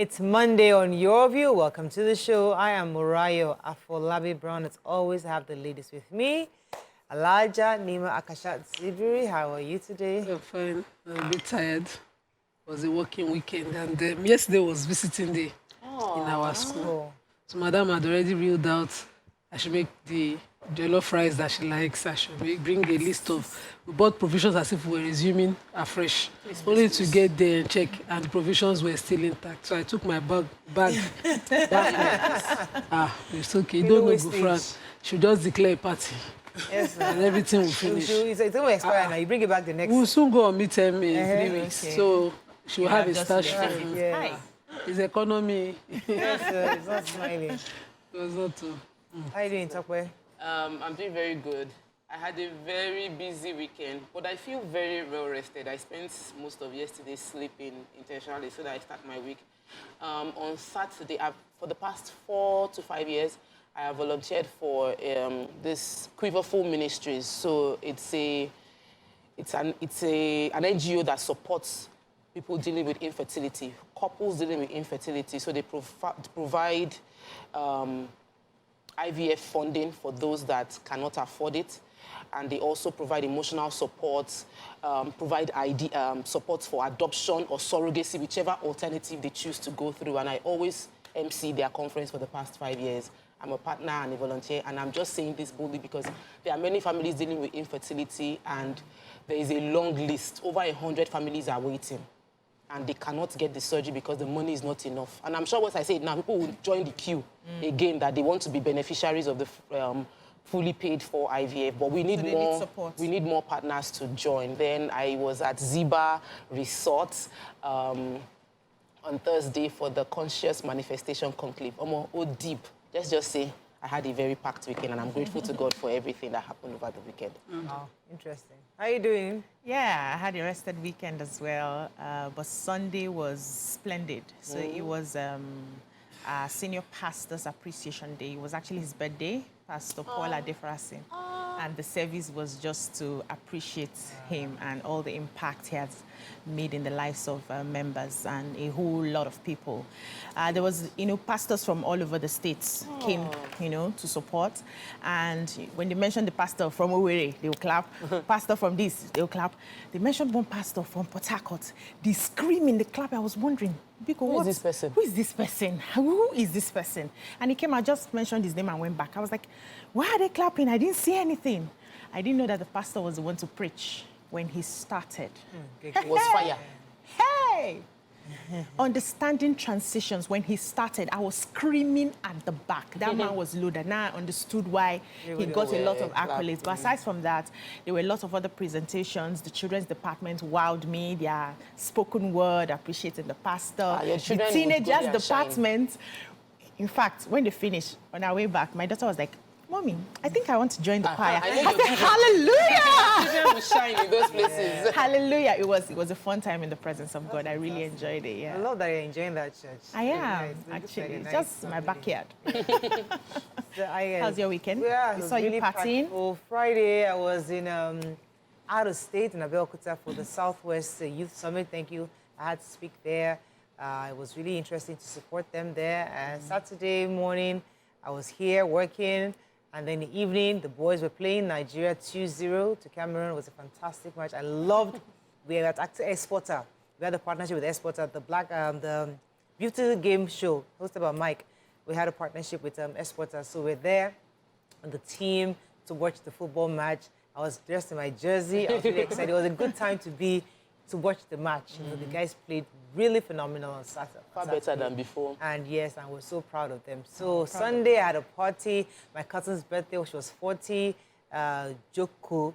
It's Monday on Your View. Welcome to the show. I am Oko Afo Brown. As always, I have the ladies with me. Alaja, Nima, Akashat, Zibiri. How are you today? I'm fine. I'm a bit tired. It was a working weekend, and yesterday was visiting day in our school. So Madam had already reeled out I should make the jollof rice that she likes. I should bring a list of... We bought provisions as if we were resuming afresh. Only to get there and check, and the provisions were still intact. So I took my bag back. It's okay. You don't know go front. She'll just declare a party. Yes, sir. And everything will finish. It's going to expire now. You bring it back the next... We'll soon go on midterm in 3 weeks. Okay. So she'll have a stash. Yeah. It's economy. Yes, sir. It's not smiling. It was not too. How are you doing, Tokwe? I'm doing very good. I had a very busy weekend, but I feel very well rested. I spent most of yesterday sleeping intentionally so that I start my week. On Saturday, for the past 4 to 5 years, I have volunteered for this Quiverful Ministries. So it's an NGO that supports people dealing with infertility, couples dealing with infertility. So they provide IVF funding for those that cannot afford it. And they also provide emotional support, provide support for adoption or surrogacy, whichever alternative they choose to go through. And I always MC their conference for the past 5 years. I'm a partner and a volunteer, and I'm just saying this boldly because there are many families dealing with infertility, and there is a long list. Over 100 families are waiting, and they cannot get the surgery because the money is not enough. And I'm sure once I say it now, people will join the queue again, that they want to be beneficiaries of the fully paid for IVF, but we need we need more partners to join. Then I was at Ziba Resort on Thursday for the Conscious Manifestation Conclave. Deep. Let's just say I had a very packed weekend, and I'm grateful to God for everything that happened over the weekend. Oh, interesting. How are you doing? Yeah, I had a rested weekend as well, but Sunday was splendid. So it was Senior Pastor's Appreciation Day. It was actually his birthday, Pastor Paul Adefrasin. And the service was just to appreciate him and all the impact he has made in the lives of members and a whole lot of people. There was, pastors from all over the states came, to support. And when they mentioned the pastor from Owerri, they will clap. Pastor from this, they will clap. They mentioned one pastor from Port Harcourt. They screamed in the clap. I was wondering, who is this person? Who is this person? Who is this person? And he came, I just mentioned his name and went back. I was like, why are they clapping? I didn't see anything. I didn't know that the pastor was the one to preach when he started. It was fire. Hey! Understanding transitions, when he started, I was screaming at the back. That man was loaded. Now I understood why he got a lot of accolades. But aside from that, there were a lot of other presentations. The children's department wowed me. Their spoken word, appreciating the pastor. The teenagers department. In fact, when they finished, on our way back, my daughter was like, Mommy, I think I want to join the choir. I said, hallelujah! Children will shine in those places. Hallelujah. It was a fun time in the presence of God. I really enjoyed it, yeah. I love that you're enjoying that church. I am, actually. It's just my backyard. How's your weekend? Yeah, I saw you partying. Friday, I was in out of state in Abeokuta for the Southwest Youth Summit. Thank you. I had to speak there. It was really interesting to support them there. Saturday morning, I was here working. And then in the evening, the boys were playing Nigeria 2-0 to Cameroon. It was a fantastic match. I loved. We were at Exporter. We had a partnership with Exporter, the beauty game show hosted by Mike. We had a partnership with Exporter, so we're there on the team to watch the football match. I was dressed in my jersey. I was really excited. It was a good time to watch the match. The guys played really phenomenal on Saturday. Far better than before. And yes, I was so proud of them. So Sunday, I had a party. My cousin's birthday, she was 40. Joko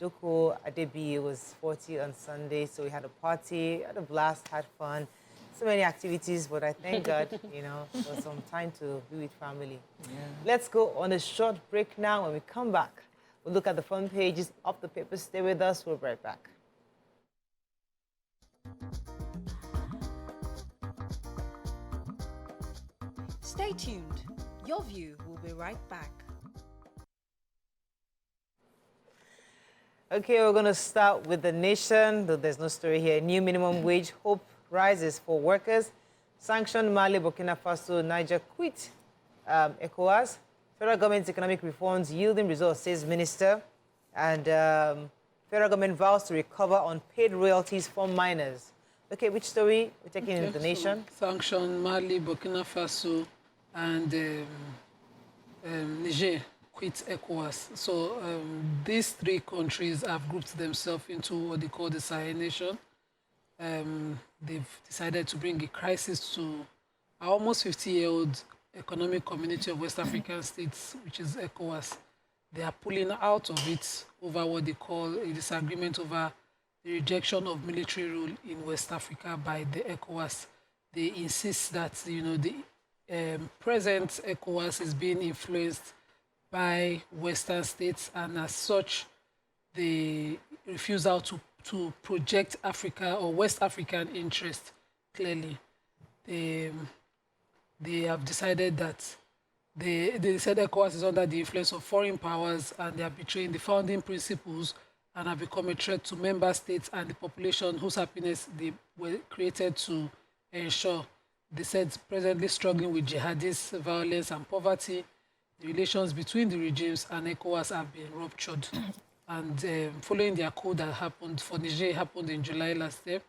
Adebi was 40 on Sunday. So we had a party, had a blast, had fun. So many activities, but I thank God, for some time to be with family. Yeah. Let's go on a short break now. When we come back, we'll look at the front pages of the paper. Stay with us. We'll be right back. Stay tuned. Your View will be right back. Okay, we're going to start with the nation, though there's no story here. New minimum wage hope rises for workers. Sanctioned Mali, Burkina Faso, Niger quit ECOWAS. Federal government's economic reforms yielding results, says minister. And federal government vows to recover unpaid royalties from miners. Okay, which story we're taking in the nation? Sanctioned Mali, Burkina Faso, and Niger quit ECOWAS. So these three countries have grouped themselves into what they call the Sahel nation. They've decided to bring a crisis to our almost 50-year-old economic community of West African states, which is ECOWAS. They are pulling out of it over what they call a disagreement over the rejection of military rule in West Africa by the ECOWAS. They insist that, the present ECOWAS is being influenced by Western states, and as such, the refusal to project Africa or West African interest clearly. They have decided that they said ECOWAS is under the influence of foreign powers, and they are betraying the founding principles and have become a threat to member states and the population whose happiness they were created to ensure. They said presently struggling with jihadist violence and poverty. The relations between the regimes and ECOWAS have been ruptured. And following their coup that happened for Niger, happened in July last year,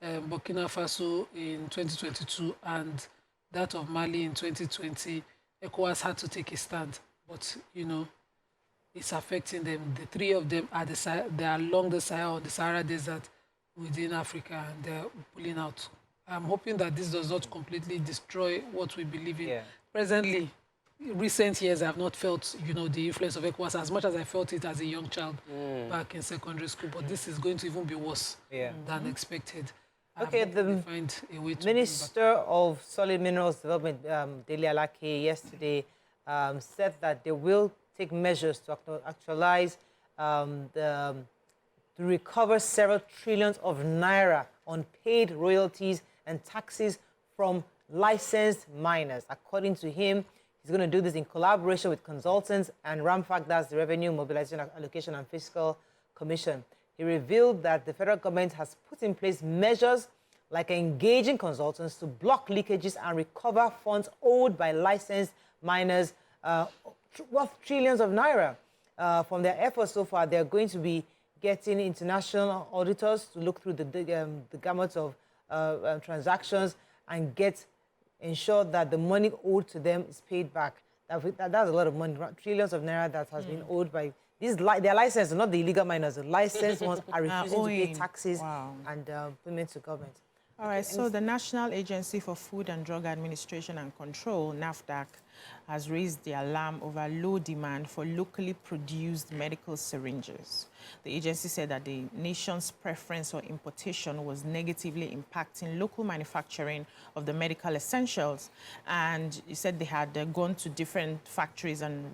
Burkina Faso in 2022, and that of Mali in 2020, ECOWAS had to take a stand. But, it's affecting them. The three of them are they are along the Sahara Desert within Africa, and they're pulling out. I'm hoping that this does not completely destroy what we believe in. Yeah. Presently, recent years, I have not felt, the influence of ECOWAS as much as I felt it as a young child back in secondary school. But this is going to even be worse than expected. Okay, the find a way to Minister of Solid Minerals Development, Dele Alake, yesterday said that they will take measures to actualize to recover several trillions of naira unpaid royalties and taxes from licensed miners. According to him, he's going to do this in collaboration with consultants and RAMFAC, that's the Revenue Mobilization Allocation and Fiscal Commission. He revealed that the federal government has put in place measures like engaging consultants to block leakages and recover funds owed by licensed miners worth trillions of naira. From their efforts so far, they're going to be getting international auditors to look through the gamut of transactions and ensure that the money owed to them is paid back. That's a lot of money, trillions of naira that has been owed by these. They're licensed, not the illegal miners. The licensed ones are refusing to pay taxes and payments to government. All right, so the National Agency for Food and Drug Administration and Control, NAFDAC, has raised the alarm over low demand for locally produced medical syringes. The agency said that the nation's preference for importation was negatively impacting local manufacturing of the medical essentials. And it said they had gone to different factories and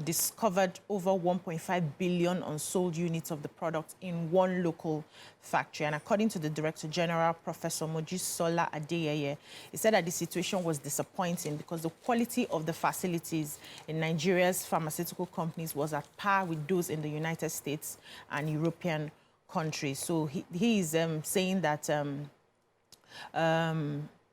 discovered over 1.5 billion unsold units of the product in one local factory. And according to the Director General, Professor Mojisola Adeyeye, he said that the situation was disappointing because the quality of the facilities in Nigeria's pharmaceutical companies was at par with those in the United States and European countries. So he is saying that,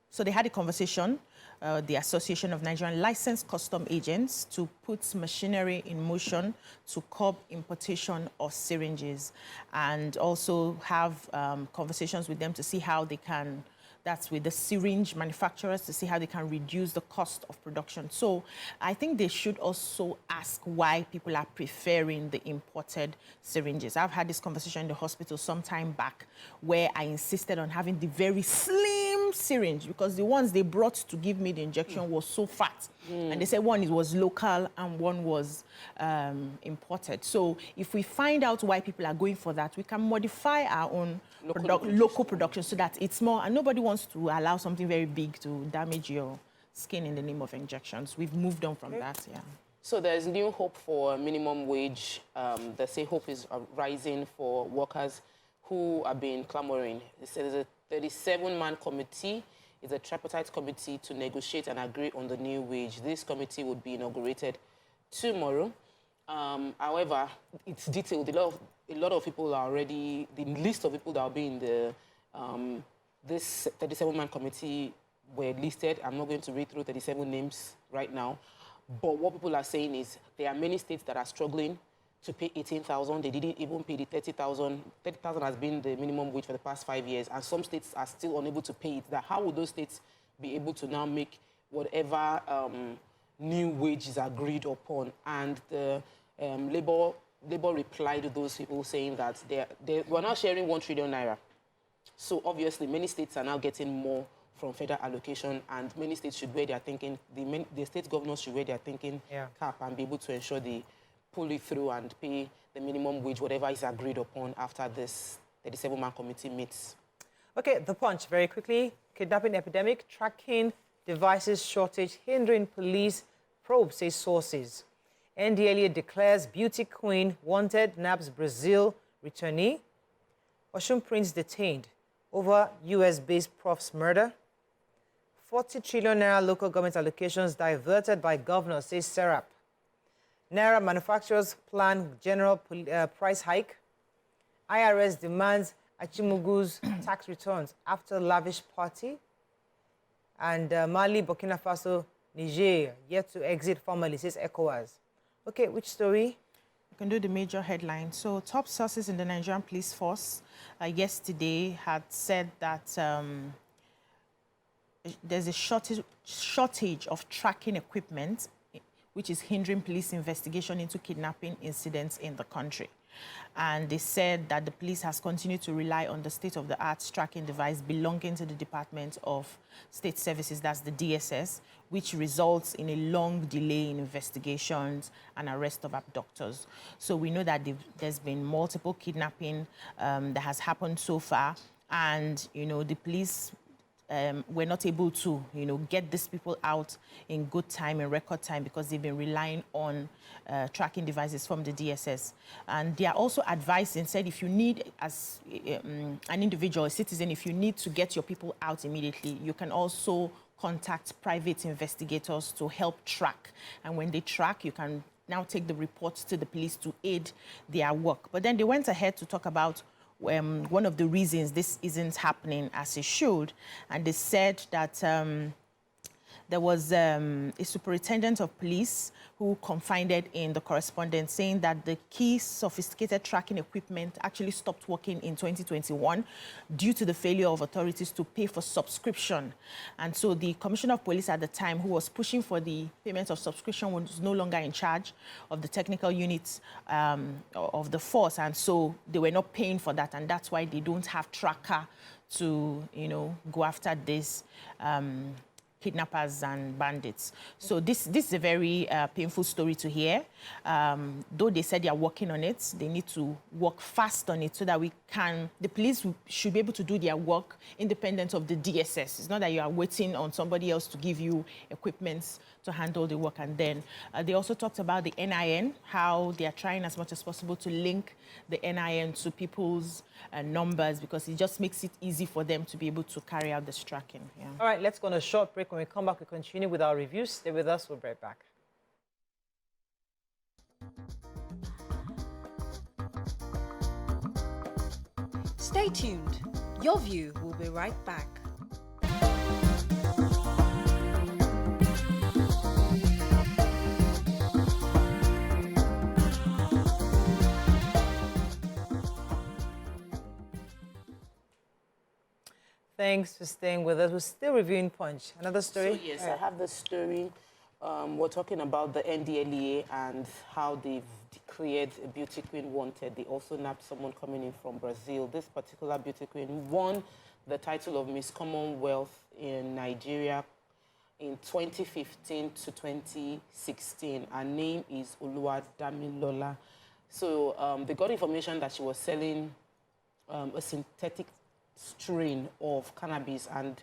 so they had a conversation, the Association of Nigerian Licensed Custom Agents, to put machinery in motion to curb importation of syringes, and also have conversations with them to see how they can, that's with the syringe manufacturers, to see how they can reduce the cost of production. So I think they should also ask why people are preferring the imported syringes. I've had this conversation in the hospital some time back where I insisted on having the very slim syringe because the ones they brought to give me the injection was so fat. And they said one was local and one was imported. So if we find out why people are going for that, we can modify our own local production so that it's more, and nobody wants to allow something very big to damage your skin in the name of injections. We've moved on from that, yeah. So there's new hope for minimum wage. They say hope is rising for workers who have been clamoring. They say there's a 37-man committee. It's a tripartite committee to negotiate and agree on the new wage. This committee would be inaugurated tomorrow. However, it's detailed. A lot of people are already, the list of people that will be in the this 37-man committee were listed. I'm not going to read through 37 names right now. But what people are saying is there are many states that are struggling to pay 18,000. They didn't even pay the 30,000. 30,000 has been the minimum wage for the past 5 years, and some states are still unable to pay it. That how will those states be able to now make whatever new wage is agreed upon? And the Labour replied to those people saying that they were now sharing 1 trillion naira. So obviously, many states are now getting more from federal allocation, and many states should wear their thinking. The state governors should wear their thinking cap and be able to ensure they pull it through and pay the minimum wage, whatever is agreed upon after this 37-man committee meets. Okay, The Punch, very quickly. Kidnapping epidemic, tracking devices shortage, hindering police probe, say sources. NDLEA declares beauty queen wanted, nabs Brazil returnee. Osun Prince detained over US-based prof's murder. 40 trillion naira local government allocations diverted by governor, says Serap. Naira manufacturers plan general price hike. IRS demands Achimugu's tax returns after lavish party. And Mali, Burkina Faso, Niger, yet to exit formally, says ECOWAS. Okay, which story? You can do the major headline. So top sources in the Nigerian police force yesterday had said that there's a shortage of tracking equipment, which is hindering police investigation into kidnapping incidents in the country. And they said that the police has continued to rely on the state-of-the-art tracking device belonging to the Department of State Services, that's the DSS, which results in a long delay in investigations and arrest of abductors. So we know that there's been multiple kidnapping that has happened so far, and, you know, the police were not able to, you know, get these people out in good time, in record time, because they've been relying on tracking devices from the DSS. And they are also advising, said, if you need, as an individual, a citizen, if you need to get your people out immediately, you can also contact private investigators to help track. And when they track, you can now take the reports to the police to aid their work. But then they went ahead to talk about one of the reasons this isn't happening as it should. And they said that there was a superintendent of police who confided in the correspondent, saying that the key sophisticated tracking equipment actually stopped working in 2021 due to the failure of authorities to pay for subscription. And so the commissioner of police at the time, who was pushing for the payment of subscription, was no longer in charge of the technical units of the force. And so they were not paying for that. And that's why they don't have tracker to, you know, go after this kidnappers and bandits. So this is a very painful story to hear. Though they said they are working on it, they need to work fast on it so that the police should be able to do their work independent of the DSS. It's not that you are waiting on somebody else to give you equipment to handle the work. And then they also talked about the NIN, how they are trying as much as possible to link the NIN to people's numbers, because it just makes it easy for them to be able to carry out this tracking. Yeah. All right, let's go on a short break. When we come back, we continue with our reviews. Stay with us. We'll be right back. Stay tuned. Your View will be right back. Thanks for staying with us. We're still reviewing Punch. Another story? So, yes, I have this story. We're talking about the NDLEA and how they've declared a beauty queen wanted. They also nabbed someone coming in from Brazil. This particular beauty queen won the title of Miss Commonwealth in Nigeria in 2015 to 2016. Her name is Oluwale. So they got information that she was selling a synthetic strain of cannabis, and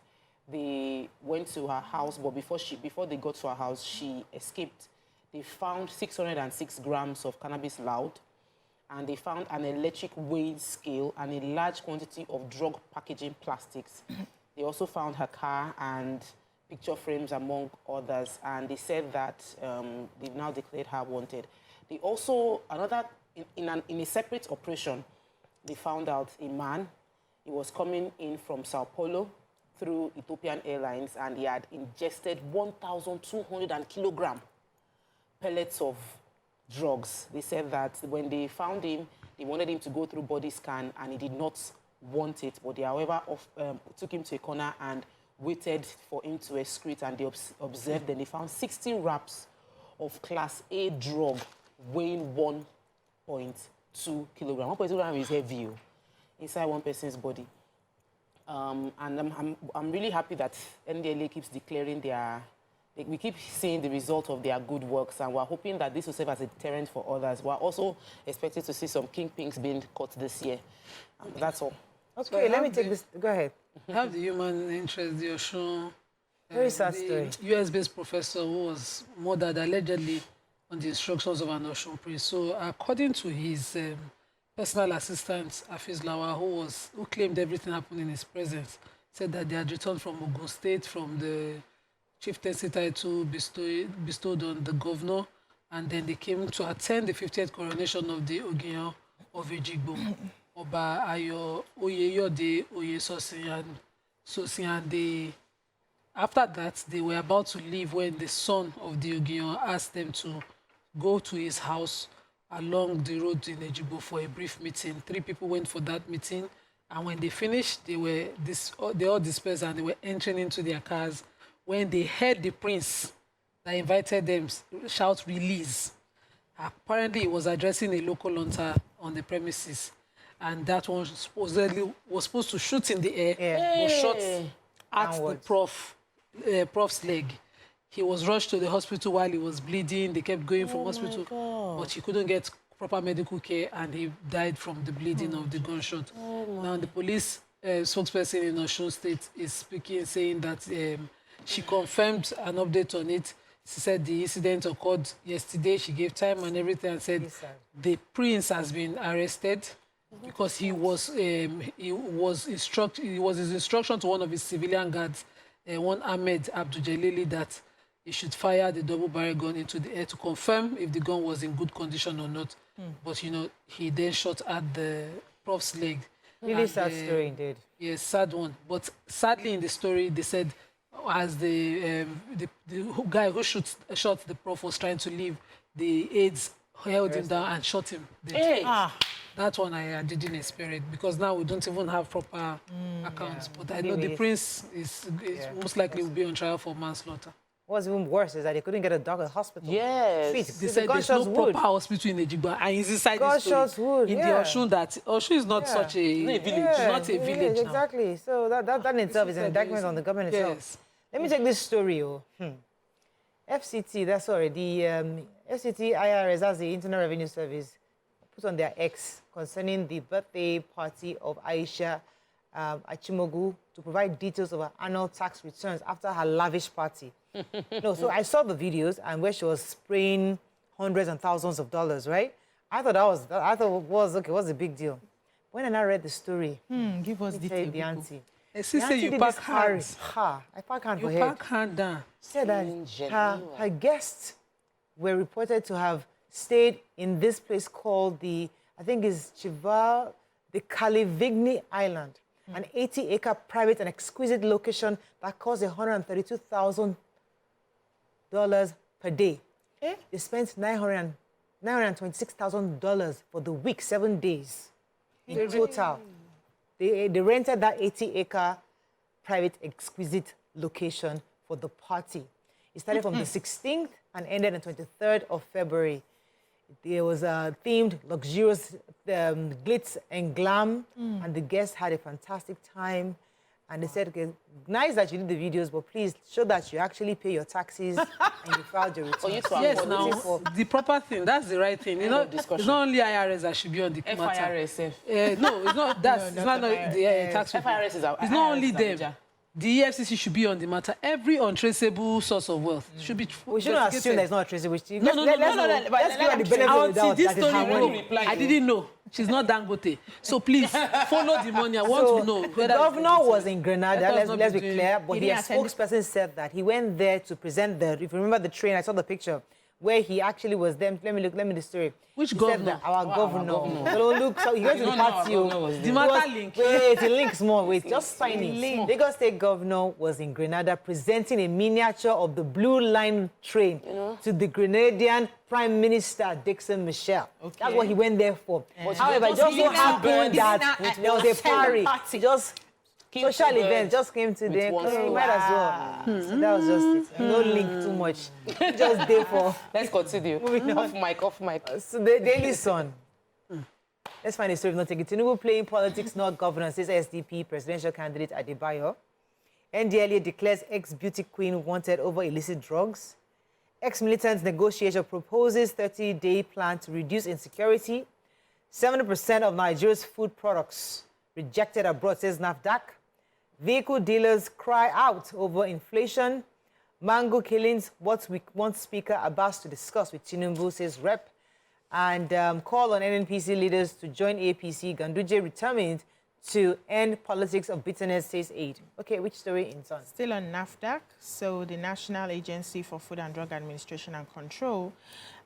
they went to her house, but before they got to her house, she escaped. They found 606 grams of cannabis loud, and they found an electric weighing scale and a large quantity of drug packaging plastics. They also found her car and picture frames, among others, and they said that they've now declared her wanted. They also, in a separate operation, they found out a man He was coming in from Sao Paulo through Ethiopian Airlines, and he had ingested 1,200 kilogram pellets of drugs. They said that when they found him, they wanted him to go through body scan, and he did not want it. But they, however, took him to a corner and waited for him to excrete, and they observed. Then they found 60 wraps of Class A drug weighing 1.2 kilogram. 1.2 kilogram is heavy inside one person's body. And I'm really happy that NDLA keeps declaring we keep seeing the result of their good works, and we're hoping that this will serve as a deterrent for others. We're also expected to see some kingpins being caught this year. That's all. Okay, So let me take this. Go ahead. Have the human interest, the Oshun, Very sad story. US-based professor who was murdered allegedly on the instructions of an Oshun priest. So according to his personal assistant, Afiz Lawa, who claimed everything happened in his presence, said that they had returned from Ogun State from the chieftaincy title bestowed on the governor, and then they came to attend the 50th coronation of the Ogiyan of Ejigbo, Oba Ayo Oyeyode Oyesosin, and after that, they were about to leave when the son of the Ogiyan asked them to go to his house along the road in Ejigbo for a brief meeting. 3 people went for that meeting, and when they finished, they all dispersed, and they were entering into their cars when they heard the prince that invited them shout, "Release." Apparently, he was addressing a local hunter on the premises, and that one supposedly was supposed to shoot in the air, but shot at Downwards. the prof's leg. He was rushed to the hospital while he was bleeding. They kept going from hospital, but he couldn't get proper medical care, and he died from the bleeding of the gunshot. Now, the police spokesperson in Osun State is speaking, saying that she confirmed an update on it. She said the incident occurred yesterday. She gave time and everything, and said the prince has been arrested because he was his instruction to one of his civilian guards, one Ahmed Abdul-Jalili, that he should fire the double-barrel gun into the air to confirm if the gun was in good condition or not. But, he then shot at the prof's leg. Really sad story indeed. Yes, sad one. But sadly in the story, they said as the guy who shot the prof was trying to leave, the aides held him down and shot him. Hey! That one I didn't experience, because now we don't even have proper accounts. But I know the prince is most likely will be on trial for manslaughter. What's even worse is that they couldn't get a dog at the hospital. Yes. They said there's no proper hospital in Ejigbo, and it's inside the story. In the Osun, that Osun is not such a village. It's not a village now. Exactly. So that in itself is an indictment on the government itself. Let me take this story. FCT, that's sorry, the FCT IRS, that's the Internal Revenue Service, put on their X concerning the birthday party of Aisha Achimogu to provide details of her annual tax returns after her lavish party. So I saw the videos and where she was spraying hundreds and thousands of dollars, right? I thought what's the big deal? When I now read the story, Give us the detail. auntie. She said you pack hands. I pack hand for You head. pack hand down. Said that her guests were reported to have stayed in this place called the Calivigny Island, an 80-acre private and exquisite location that cost $132,000 per day. They spent $926,000 for the week, 7 days in total. They rented that 80-acre private exquisite location for the party. It started from the 16th and ended on the 23rd of February. There was a themed, luxurious glitz and glam, and the guests had a fantastic time. And they said, okay, nice that you did the videos, but please show that you actually pay your taxes and you filed your returns. Yes, now, the proper thing, that's the right thing. It's not only IRS that should be on the matter. FIRS. No, it's not. It's not the tax people. FIRS is It's not only them. The EFCC should be on the matter. Every untraceable source of wealth should be. We shouldn't assume there's not a traceable. No. Let's give her the benefit of the doubt. This story, I didn't know. She's not Dangote. So please, follow the money. I want to know. The governor was in Grenada, let's be clear, but the didn't attend spokesperson said that he went there to present if you remember the train, I saw the picture, where he actually was them. Let me the story. Which He governor? Said that our governor. governor. So look, so he went to the don't know our party. governor was The there. matter link. Wait, the link small. Wait, just tiny. Link. Lagos State Governor was in Grenada presenting a miniature of the Blue Line train to the Grenadian Prime Minister Dixon Michel. Okay. That's what he went there for. But However, he it just so didn't happened have- that he didn't there was a attend the party. Just Came social to event just came today. one So he stone. might as well. So that was just it. No link too much. Just there for. Let's continue. Off mic. So the Daily Sun. Let's find a story of not taking. Tinubu playing politics, not governance, says SDP presidential candidate Adebayo. NDLA declares ex-beauty queen wanted over illicit drugs. Ex-militant negotiator proposes 30-day plan to reduce insecurity. 70% of Nigeria's food products rejected abroad, says NAFDAC. Vehicle dealers cry out over inflation. Mango killings, what we want Speaker Abbas to discuss with Tinubu, says Rep. And call on NNPC leaders to join APC. Ganduje determined to end politics of bitterness, says Aid. Okay, which story in turn? Still on NAFDAC, so the National Agency for Food and Drug Administration and Control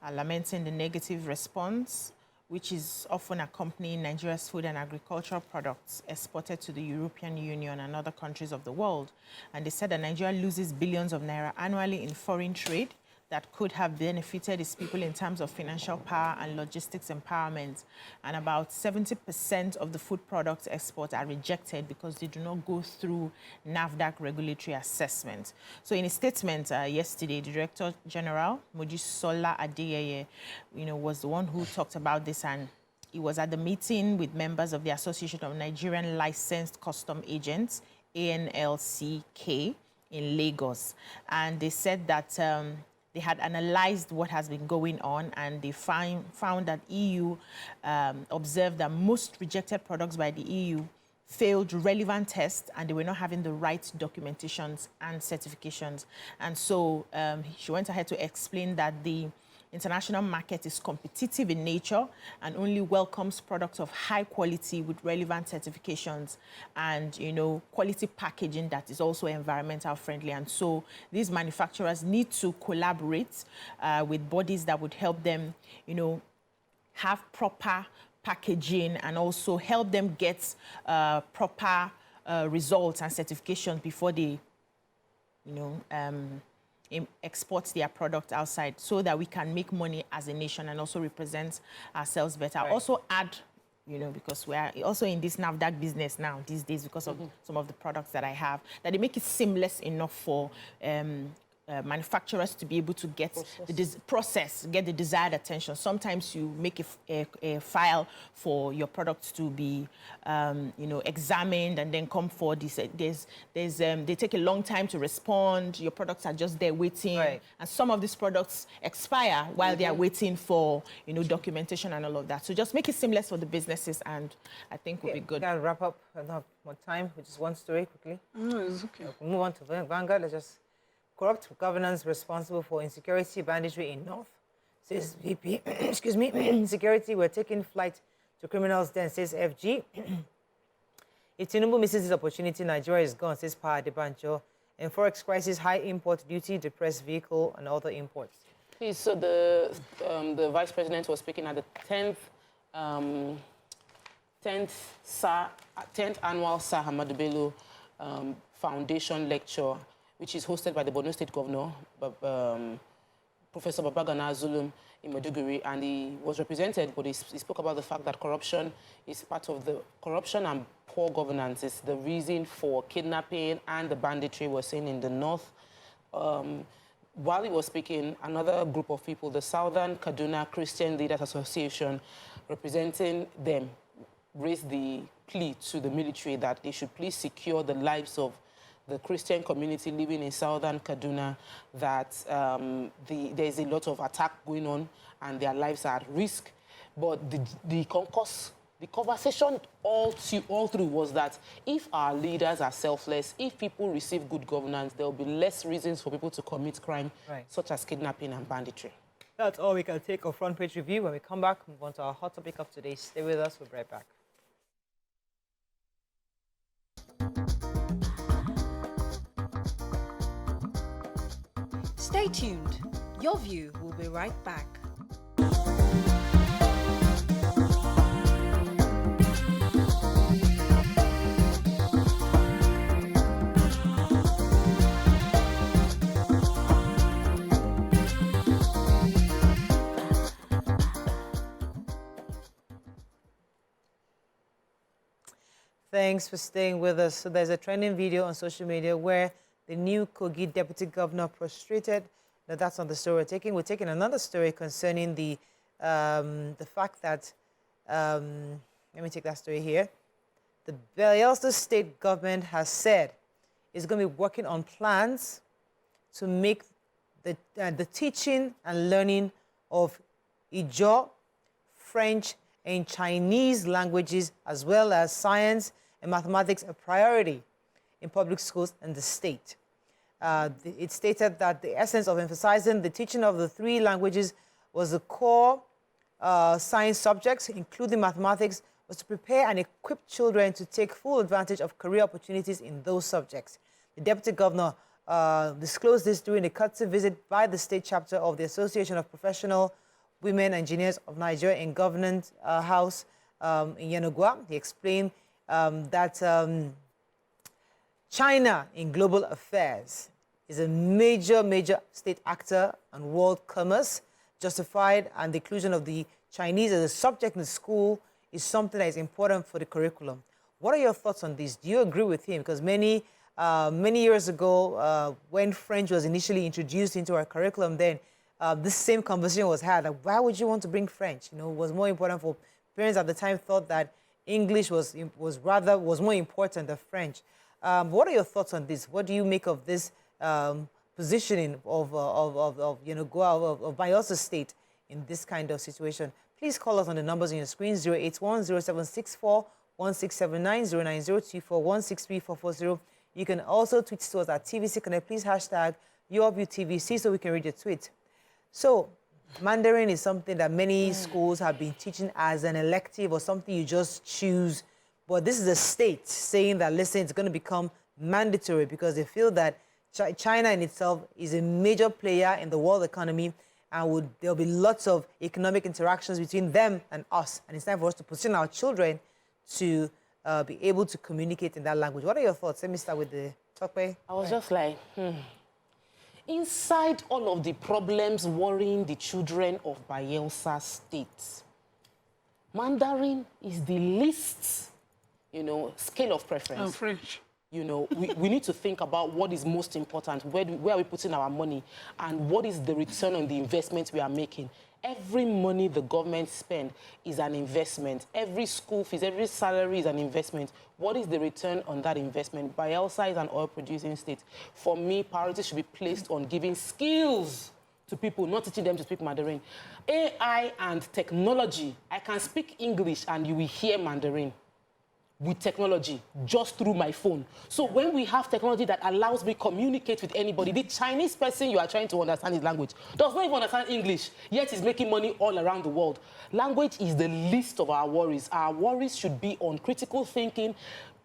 are lamenting the negative response, which is often accompanying Nigeria's food and agricultural products exported to the European Union and other countries of the world. And they said that Nigeria loses billions of naira annually in foreign trade that could have benefited its people in terms of financial power and logistics empowerment. And about 70% of the food products exports are rejected because they do not go through NAFDAC regulatory assessment. So in a statement yesterday, the Director General, Mojisola Adeyeye, was the one who talked about this, and he was at the meeting with members of the Association of Nigerian Licensed Custom Agents, ANLCK, in Lagos. And they said that they had analyzed what has been going on, and they found that EU observed that most rejected products by the EU failed relevant tests, and they were not having the right documentations and certifications. And so she went ahead to explain that the international market is competitive in nature and only welcomes products of high quality with relevant certifications and, quality packaging that is also environmental friendly. And so these manufacturers need to collaborate with bodies that would help them, have proper packaging and also help them get proper results and certifications before they, export their product outside, so that we can make money as a nation and also represent ourselves better. Right. Also add, because we are also in this NAFDAC business now these days because of some of the products that I have, that they make it seamless enough for manufacturers to be able to get get the desired attention. Sometimes you make a file for your product to be, examined and then come for this. They take a long time to respond. Your products are just there waiting, right. And some of these products expire while they are waiting for, documentation and all of that. So just make it seamless for the businesses, and I think we'll be good. We can wrap up. I don't have more time, which is one story quickly. No, it's okay. We'll move on to Vanguard. Let's just corrupt governance responsible for insecurity, banditry in North, says VP. Excuse me. Insecurity, we're taking flight to criminals then, says FG. If Tinubu misses this opportunity, Nigeria is gone, says Pa Adebanjo. And Forex crisis, high import duty, depressed vehicle, and other imports. Please, so the Vice President was speaking at the 10th annual Sir Hamadu Bello Foundation lecture, which is hosted by the Borno State Governor, Professor Babagana Zulum in Maiduguri, and he was represented, but he spoke about the fact that corruption is part of the corruption and poor governance is the reason for kidnapping and the banditry we're seeing in the north. While he was speaking, another group of people, the Southern Kaduna Christian Leaders Association, representing them, raised the plea to the military that they should please secure the lives of the Christian community living in Southern Kaduna, that there's a lot of attack going on and their lives are at risk. But the conversation all through was that if our leaders are selfless, if people receive good governance, there will be less reasons for people to commit crime, such as kidnapping and banditry. That's all we can take a front page review. When we come back, move on to our hot topic of today. Stay with us. We'll be right back. Stay tuned. Your view will be be right back. Thanks for staying with us. So there's a trending video on social media where the new Kogi deputy governor prostrated. Now that's not the story we're taking. We're taking another story concerning the fact that, let me take that story here. The Bayelsa state government has said it's going to be working on plans to make the teaching and learning of Ijaw, French, and Chinese languages, as well as science and mathematics, a priority in public schools in the state. It stated that the essence of emphasizing the teaching of the three languages was the core science subjects, including mathematics, was to prepare and equip children to take full advantage of career opportunities in those subjects. The deputy governor disclosed this during a courtesy visit by the state chapter of the Association of Professional Women Engineers of Nigeria in Government House in Yenagoa. He explained that China in global affairs is a major state actor on world commerce, justified, and the inclusion of the Chinese as a subject in the school is something that is important for the curriculum. What are your thoughts on this? Do you agree with him? Because many years ago, when French was initially introduced into our curriculum, then this same conversation was had. Like, why would you want to bring French? You know, it was more important for parents at the time thought that English was more important than French. What are your thoughts on this? What do you make of this positioning of Bayelsa State in this kind of situation? Please call us on the numbers on your screen: 081-0764-1679, 090-24-163-440. You can also tweet to us at TVC Connect. Please hashtag YourViewTVC so we can read your tweet. So, Mandarin is something that many schools have been teaching as an elective or something you just choose. But this is a state saying that, listen, it's going to become mandatory because they feel that China in itself is a major player in the world economy, and there'll be lots of economic interactions between them and us. And it's time for us to position our children to be able to communicate in that language. What are your thoughts? Let me start with the Tokwe. I was just like, Inside all of the problems worrying the children of Bayelsa State, Mandarin is the least, scale of preference. And French. We need to think about what is most important, where are we putting our money, and what is the return on the investment we are making. Every money the government spends is an investment. Every school fees, every salary is an investment. What is the return on that investment? Bayelsa is an oil-producing state. For me, priority should be placed on giving skills to people, not teaching them to speak Mandarin. AI and technology. I can speak English and you will hear Mandarin with technology just through my phone. So when we have technology that allows me to communicate with anybody, the Chinese person you are trying to understand his language does not even understand English, yet he's making money all around the world. Language is the least of our worries. Our worries should be on critical thinking,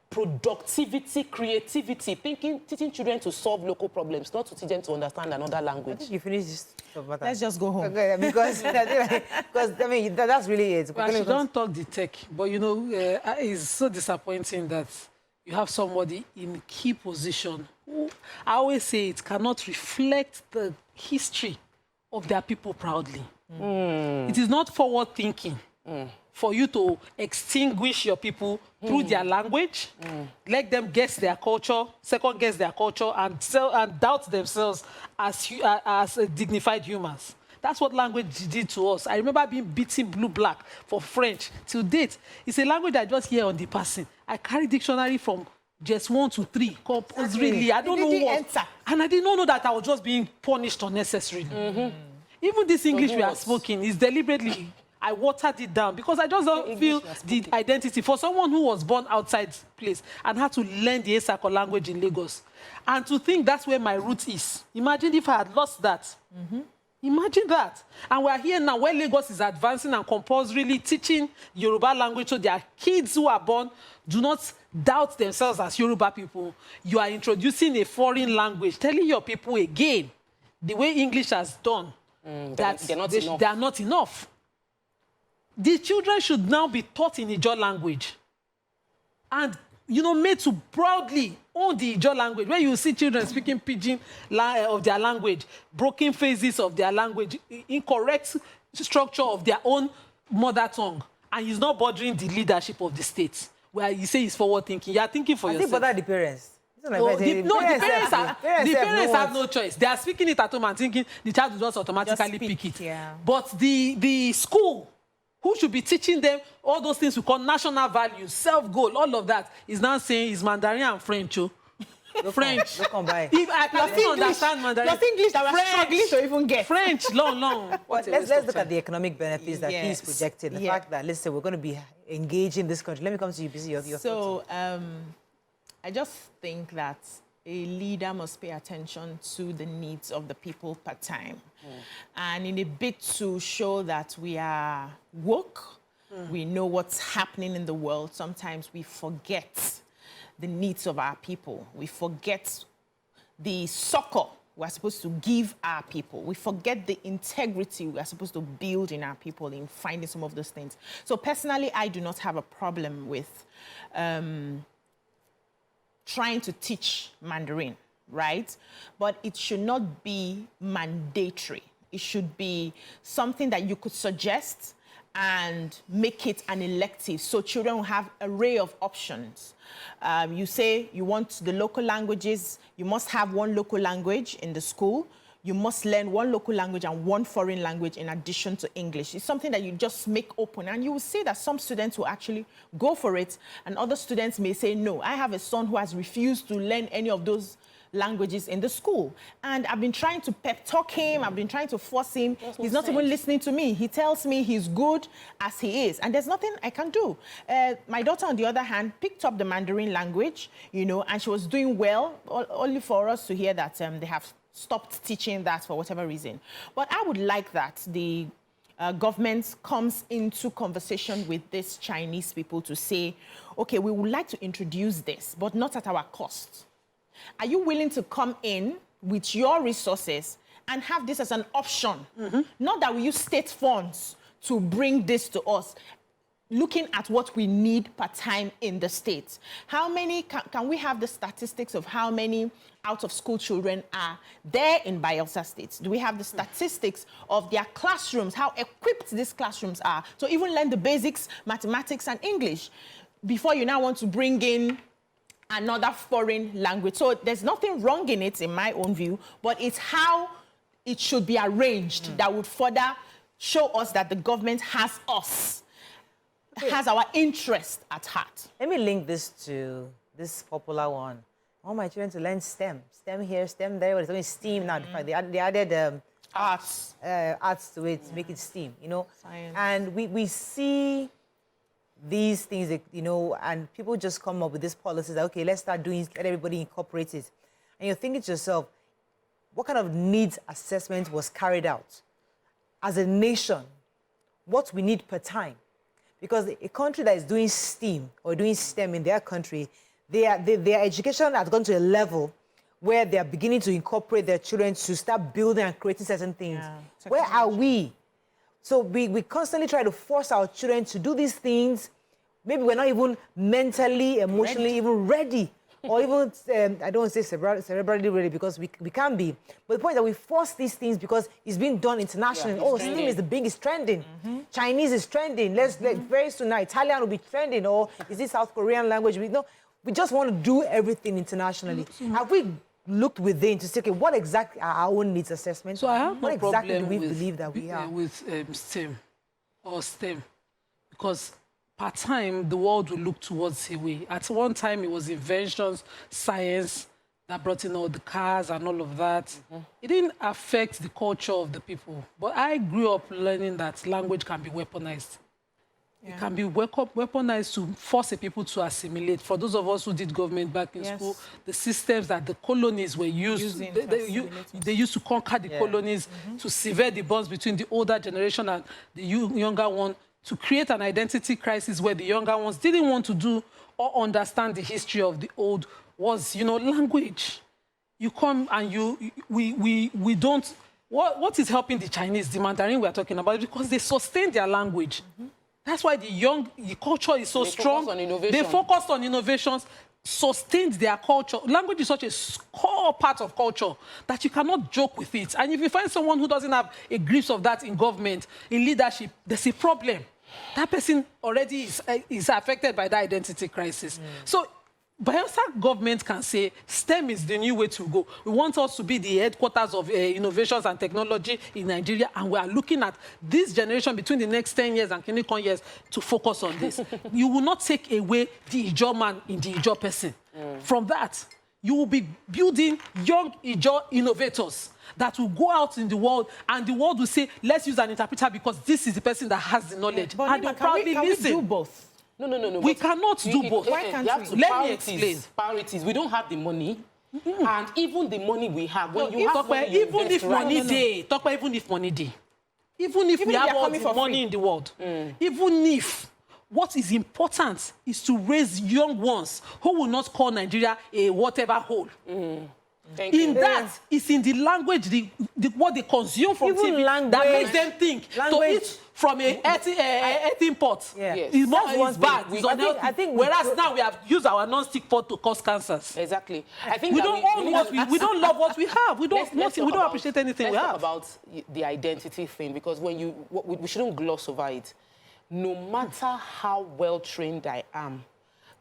productivity, creativity, teaching children to solve local problems, not to teach them to understand another language. I think you finished this. Let's just go home. Okay, because that's really it. Well, she don't talk the tech, but it's so disappointing that you have somebody in key position who, I always say, it cannot reflect the history of their people proudly. It is not forward thinking. For you to extinguish your people through their language, let them guess their culture, second guess their culture, and doubt themselves as dignified humans. That's what language did to us. I remember being beaten blue-black for French. Till date, it's a language I just hear on the passing. I carry dictionary from just 1 to 3, compulsorily. I don't know what. And I did not know that I was just being punished unnecessarily. Even this English we are speaking is deliberately... I watered it down because I just don't feel the identity. For someone who was born outside place and had to learn the Esako language in Lagos, and to think that's where my root is. Imagine if I had lost that. Imagine that. And we're here now where Lagos is advancing and compulsorily teaching Yoruba language so their kids who are born do not doubt themselves as Yoruba people. You are introducing a foreign language, telling your people again the way English has done. that they're not enough. they are not enough. The children should now be taught in Ijaw language and, made to proudly own the Ijaw language, where you see children speaking pidgin of their language, broken phases of their language, incorrect structure of their own mother tongue, and he's not bothering the leadership of the state, where you say he's forward thinking. You are thinking for yourself. I think bother the parents. The parents have no choice. They are speaking it at home and thinking the child will just automatically pick it. Yeah. But the school, who should be teaching them all those things we call national values, self-goal, all of that, is now saying is Mandarin and French. French. Don't come by. If I can understand Mandarin. Plus English that we're struggling to even get. French, long. Let's look at the economic benefits that he's projecting. The fact that, listen, we're going to be engaging this country. Let me come to you, Beecee. Your thoughts. I just think that a leader must pay attention to the needs of the people per time. And in a bid to show that we are woke, we know what's happening in the world, sometimes we forget the needs of our people. We forget the succor we're supposed to give our people. We forget the integrity we are supposed to build in our people in finding some of those things. So personally, I do not have a problem with trying to teach Mandarin, right? But it should not be mandatory. It should be something that you could suggest and make it an elective so children will have an array of options. You say you want the local languages, you must have one local language in the school. You must learn one local language and one foreign language in addition to English. It's something that you just make open, and you will see that some students will actually go for it, and other students may say, no, I have a son who has refused to learn any of those languages in the school. And I've been trying to pep talk him, I've been trying to force him. He's not even listening to me. He tells me he's good as he is, and there's nothing I can do. My daughter, on the other hand, picked up the Mandarin language, and she was doing well, only for us to hear that they have stopped teaching that for whatever reason. But I would like that the government comes into conversation with these Chinese people to say, okay, we would like to introduce this, but not at our cost. Are you willing to come in with your resources and have this as an option? Not that we use state funds to bring this to us. Looking at what we need per time in the States. How many, can we have the statistics of how many out-of-school children are there in Bayelsa State? Do we have the statistics of their classrooms, how equipped these classrooms are to even learn the basics, mathematics and English, before you now want to bring in another foreign language? So there's nothing wrong in it, in my own view, but it's how it should be arranged that would further show us that the government has us. Has our interest at heart. Let me link this to this popular one. I want my children to learn STEM. STEM here, STEM there. Well, it's only STEAM now. They added arts to it, to make it STEAM, Science. And we see these things, and people just come up with these policies. Okay, let's start doing, let everybody incorporate it. And you're thinking to yourself, what kind of needs assessment was carried out? As a nation, what we need per time? Because a country that is doing STEAM or doing STEM in their country, their education has gone to a level where they are beginning to incorporate their children to start building and creating certain things. Yeah, where are we? So we constantly try to force our children to do these things. Maybe we're not even mentally, emotionally even ready. Or even, I don't want to say cerebrally ready, because we can't be. But the point is that we force these things because it's being done internationally. Yeah, STEAM is the biggest trending. Chinese is trending. Very soon now, Italian will be trending. Or is this South Korean language? We just want to do everything internationally. Have we looked within to say, okay, what exactly are our own needs assessment? So I have what no exactly problem do we believe that we are? With STEM or STEM, because per time, the world will look towards a way. At one time, it was inventions, science that brought in all the cars and all of that. It didn't affect the culture of the people. But I grew up learning that language can be weaponized. Yeah. It can be weaponized to force a people to assimilate. For those of us who did government back in school, the systems that the colonies were used, they used to conquer the colonies, to sever the bonds between the older generation and the younger one, to create an identity crisis where the younger ones didn't want to do or understand the history of the old. Was, language. You come and we don't what is helping the Chinese, the Mandarin we are talking about, because they sustain their language. That's why the culture is so strong. They focused on innovations, sustained their culture. Language is such a core part of culture that you cannot joke with it. And if you find someone who doesn't have a grip of that in government, in leadership, there's a problem. That person already is affected by that identity crisis. So Bayelsa government can say STEM is the new way to go. We want us to be the headquarters of innovations and technology in Nigeria, and we are looking at this generation between the next 10 years and 20 years to focus on this. You will not take away the Ijaw man in the Ijaw person. From that, you will be building young Ijaw innovators that will go out in the world, and the world will say, let's use an interpreter because this is the person that has the knowledge. But and they'll probably can we listen. do both? No. We cannot do both. Why can't we? Let me explain. Priorities. We don't have the money. And even the money we have, when you have money, you even invest if money day, even if money day, even if we have all the money in the world, even if what is important is to raise young ones who will not call Nigeria a whatever hole. It's in the language, what they consume from Even TV language, that makes them think to eat from a earthen pot. Yeah. Yes. It's bad. I think whereas now we have used our non-stick pot to cause cancers. Exactly. I think We don't own what we don't love what we have. We don't appreciate anything we have. Let's talk about the identity thing, because we shouldn't gloss over it. No matter how well trained I am,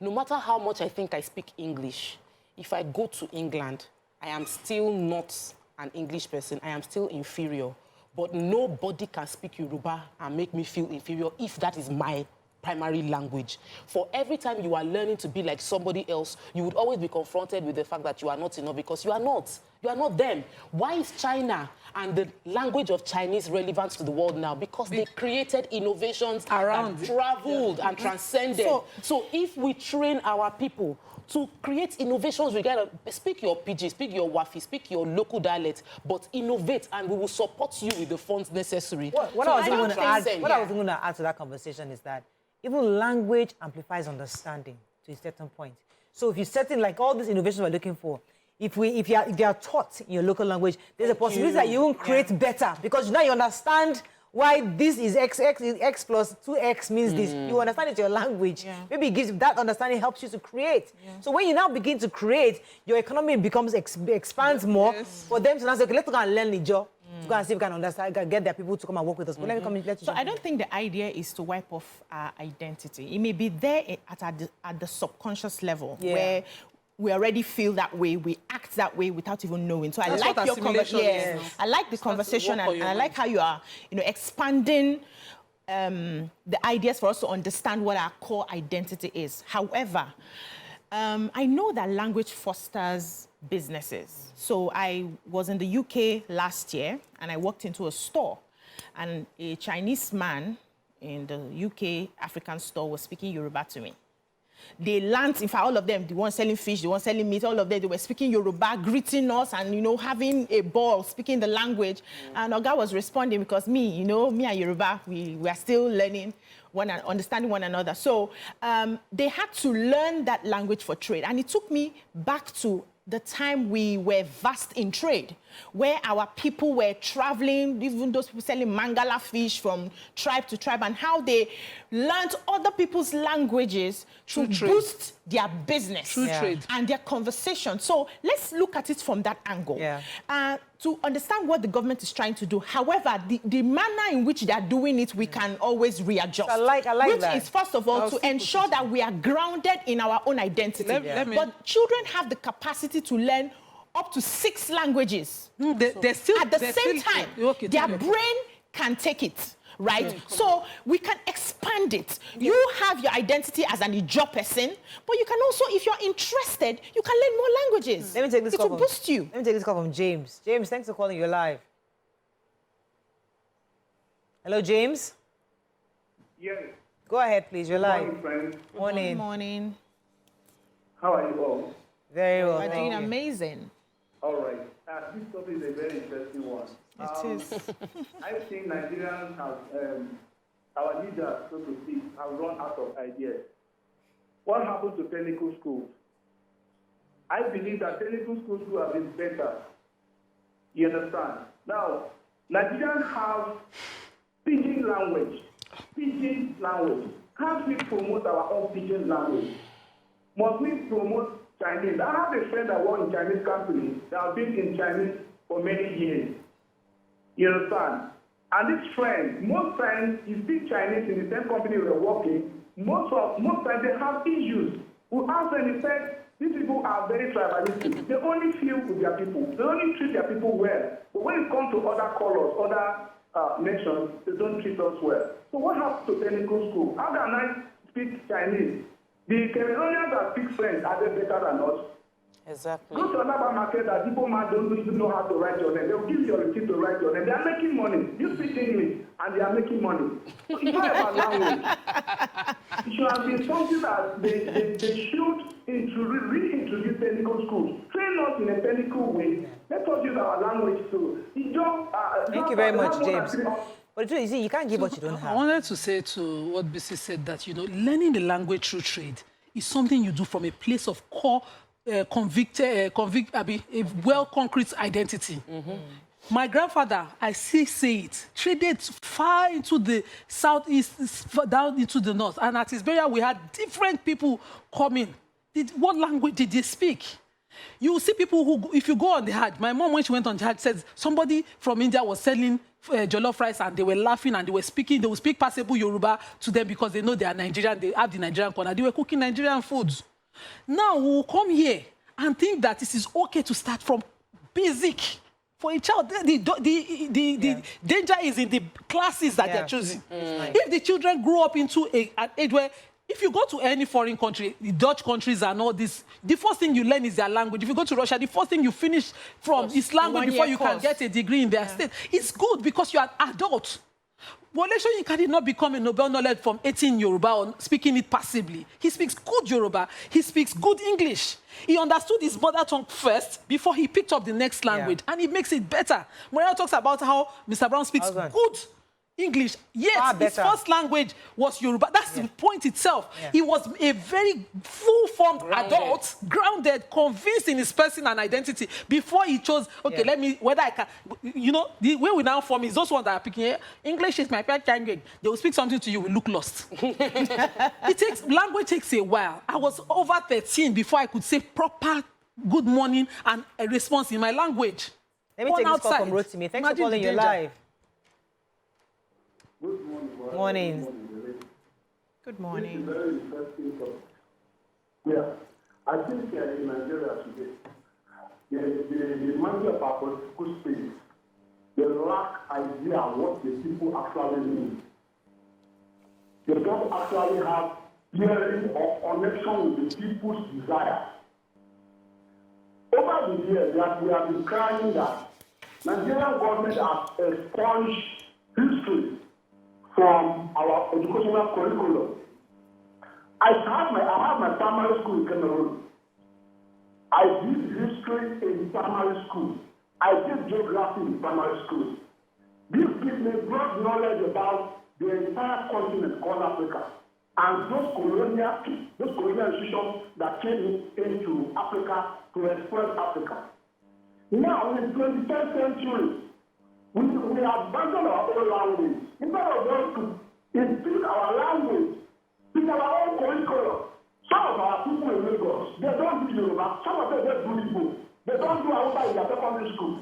no matter how much I think I speak English, if I go to England, I am still not an English person. I am still inferior. But nobody can speak Yoruba and make me feel inferior if that is my primary language. For every time you are learning to be like somebody else, you would always be confronted with the fact that you are not enough, because you are not. You are not them. Why is China and the language of Chinese relevant to the world now? Because they created innovations around that traveled and transcended. So if we train our people to create innovations, speak your PG, speak your Wafi, speak your local dialect, but innovate, and we will support you with the funds necessary. What I was going to add to that conversation is that even language amplifies understanding to a certain point. So if you're setting like all these innovations we're looking for, if you are taught in your local language, there's a possibility that you won't create better, because now you understand why this is x plus 2x means this. You understand it in your language. Maybe it gives that understanding, helps you to create. So when you now begin to create, your economy becomes expands more for them to now say, okay, let's go and learn Ijaw. To go and see if we can understand, get their people to come and work with us. But let me come in. So I don't think the idea is to wipe off our identity. It may be there at the subconscious level, where we already feel that way, we act that way without even knowing. So I like your conversation. I like the conversation, and I like how you are, expanding the ideas for us to understand what our core identity is. However, I know that language fosters businesses. So I was in the UK last year, and I walked into a store, and a Chinese man in the UK African store was speaking Yoruba to me. They learned, in fact, all of them, the one selling fish, the one selling meat, all of them, they were speaking Yoruba, greeting us and, having a ball, speaking the language. And Oga was responding because me and Yoruba, we are still learning, understanding one another. So they had to learn that language for trade. And it took me back to the time we were vast in trade, where our people were traveling, even those people selling mangala fish from tribe to tribe, and how they learned other people's languages to boost their business and their conversation. So let's look at it from that angle. To understand what the government is trying to do. However, the manner in which they are doing it, we can always readjust. I like which that. is, first of all, to ensure that we are grounded in our own identity. But children have the capacity to learn up to 6 languages. They're still, at the same time, their brain can take it. Right? So we can expand it. You have your identity as an Ijaw person, but you can also, if you're interested, you can learn more languages. Let me take this call. It will boost you. Let me take this call from James. James, thanks for calling. You're live. Hello, James? Yes. Go ahead, please. You're live. Morning, friends. Morning. Good morning. How are you all? Very well. You're doing amazing. All right. This topic is a very interesting one. It is. I think Nigerians have, our leaders, so to speak, have run out of ideas. What happened to technical schools? I believe that technical schools could have been better. You understand? Now, Nigerians have pidgin language. Pidgin language. Can't we promote our own pidgin language? Must we promote Chinese? I have a friend that works in Chinese company that has been in Chinese for many years. You understand? And this friend, most times, you speak Chinese in the same company we're working, most times they have issues. We ask them, he said, these people are very tribalistic. They only feel with their people. They only treat their people well. But when it comes to other colors, other nations, they don't treat us well. So what happens to technical school? How can I speak Chinese? The Cameroonians that speak French, are they better than us? Exactly. Go to another market that people don't even know how to write your name. They will give you a receipt to write your name. They are making money. You speak English and they are making money. So it's not about language. It should have been something that they should reintroduce technical schools. Train us in a technical way. Let us use our language too. Thank you very much, James. But you see, you can't give what you don't have. I wanted to say to what Beecee said that, learning the language through trade is something you do from a place of core a well-concrete identity. My grandfather, I still say it, traded far into the southeast, down into the north. And at his burial, we had different people coming. What language did they speak? You see people who, if you go on the Hajj, my mom, when she went on the Hajj, says somebody from India was selling jollof rice and they were laughing and they would speak passable Yoruba to them because they know they are Nigerian, they have the Nigerian corner. They were cooking Nigerian foods. Now we will come here and think that it is okay to start from basic. For a child, the danger is in the classes that they're choosing. If the children grow up into an age where, if you go to any foreign country, the Dutch countries and all this, the first thing you learn is their language. If you go to Russia, the first thing you finish from is language before you can get a degree in their state. It's good because you are an adult. Wole Soyinka did not become a Nobel laureate from 18 Yoruba or speaking it passively. He speaks good Yoruba. He speaks good English. He understood his mother tongue first before he picked up the next language, and he makes it better. Moreau talks about how Mr. Brown speaks good English, yet his first language was Yoruba. That's the point itself. He was a very full-formed adult, grounded, convinced in his person and identity before he chose, let me, whether I can, the way we now form is those ones that are picking, English is my first language. They will speak something to you, will look lost. Language takes a while. I was over 13 before I could say proper good morning and a response in my language. Let me take this call from Rotimi. Thanks for calling. You're live. Good morning. Good morning. This is very interesting topic. Yeah, I think in Nigeria today, the majority of our political space, they lack idea of what the people actually need. They don't actually have hearing or connection with the people's desire. Over the years, we have been crying that Nigerian government has expunged history from our educational curriculum. I have my primary school in Cameroon. I did history in primary school. I did geography in primary school. This gives me broad knowledge about the entire continent called Africa and those colonial institutions that came into Africa to exploit Africa. Now, in the 21st century, we abandon our own language. Instead of us to instill our language in our own curriculum, some of our people in Lagos, they don't do Yoruba. Some of them do Igbo. They don't do Hausa in their secondary school.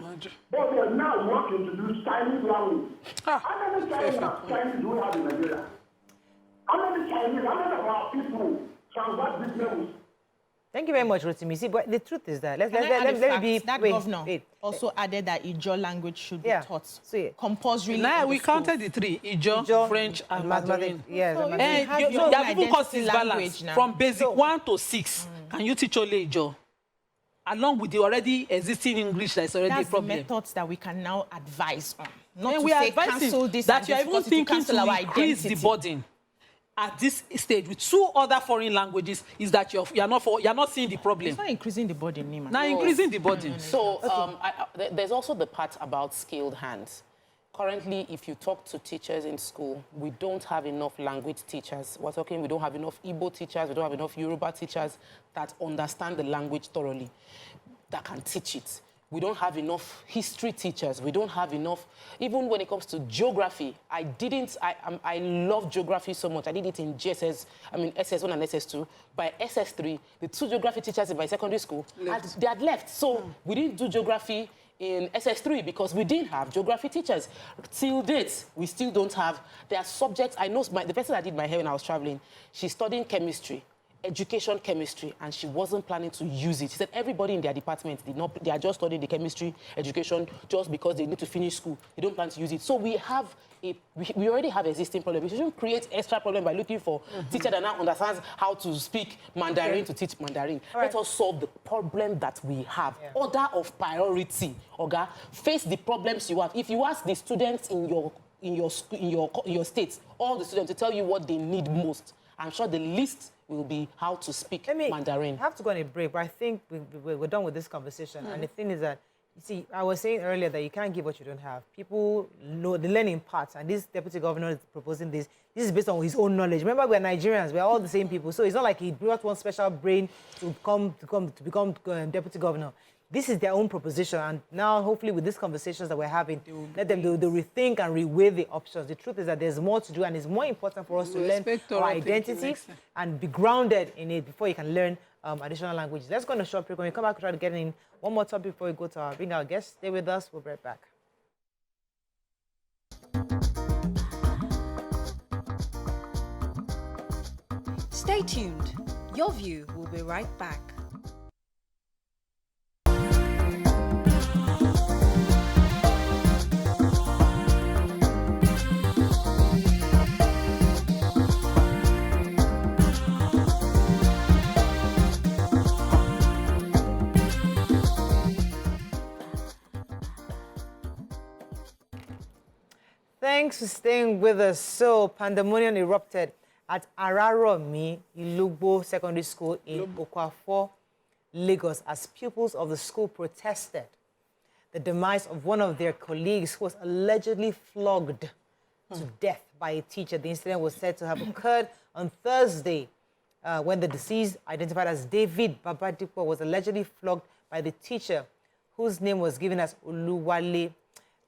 But they are now working to do Chinese language. How many Chinese do we have in Nigeria? How many of our people can work this level? Thank you very much, Rotimi. See, but the truth is that let me be. That governor also added that Ijaw language should be taught compulsorily. Now we counted the three: Ijaw, French, and Mandarin. Yes, so there are people called this balance from basic 1 to 6. Can you teach only Ijaw? Along with the already existing English that's already a problem. That's the methods that we can now advise on. Not and to we say are cancel this that you are even thinking to increase the identity. burden. At this stage, with 2 other foreign languages, is that you're not seeing the problem. It's not increasing the burden, Nima. Now increasing the burden. So there's also the part about skilled hands. Currently, if you talk to teachers in school, we don't have enough language teachers. We don't have enough Igbo teachers, we don't have enough Yoruba teachers that understand the language thoroughly, that can teach it. we don't have enough history teachers. We don't have enough, even when it comes to geography. I love geography so much. I did it in SS1 and SS2. By SS3, the 2 geography teachers in my secondary school, they had left. So we didn't do geography in SS3 because we didn't have geography teachers. Till date, we still don't have. There are subjects, I know the person that did my hair when I was traveling, she's studying chemistry, education chemistry, and she wasn't planning to use it. She said everybody in their department they are just studying the chemistry education just because they need to finish school. They don't plan to use it. So we already have existing problems. We shouldn't create extra problem by looking for teacher that now understands how to speak Mandarin to teach Mandarin. Let us solve the problem that we have. Order of priority. Okay? Face the problems you have. If you ask the students in your state, all the students to tell you what they need most, I'm sure the list will be how to speak Mandarin. I have to go on a break, but I think we're done with this conversation. And the thing is that, you see, I was saying earlier that you can't give what you don't have. People know, they learn in parts, and this deputy governor is proposing this. This is based on his own knowledge. Remember, we're Nigerians. We're all the same people. So it's not like he brought one special brain to become deputy governor. This is their own proposition, and now, hopefully, with these conversations that we're having, let them do rethink and reweigh the options. The truth is that there's more to do, and it's more important for us to learn our identity and be grounded in it before you can learn additional languages. Let's go on a short break. When we come back, we'll try to get in one more topic before we go to bring our guests. Stay with us. We'll be right back. Stay tuned. Your View will be right back. Thanks for staying with us. So, Pandemonium erupted at Araromi Ilogbo Secondary School in Oko Afo, Lagos, as pupils of the school protested the demise of one of their colleagues who was allegedly flogged to death by a teacher. The incident was said to have occurred on Thursday when the deceased, identified as David Babadipo, was allegedly flogged by the teacher, whose name was given as Oluwale.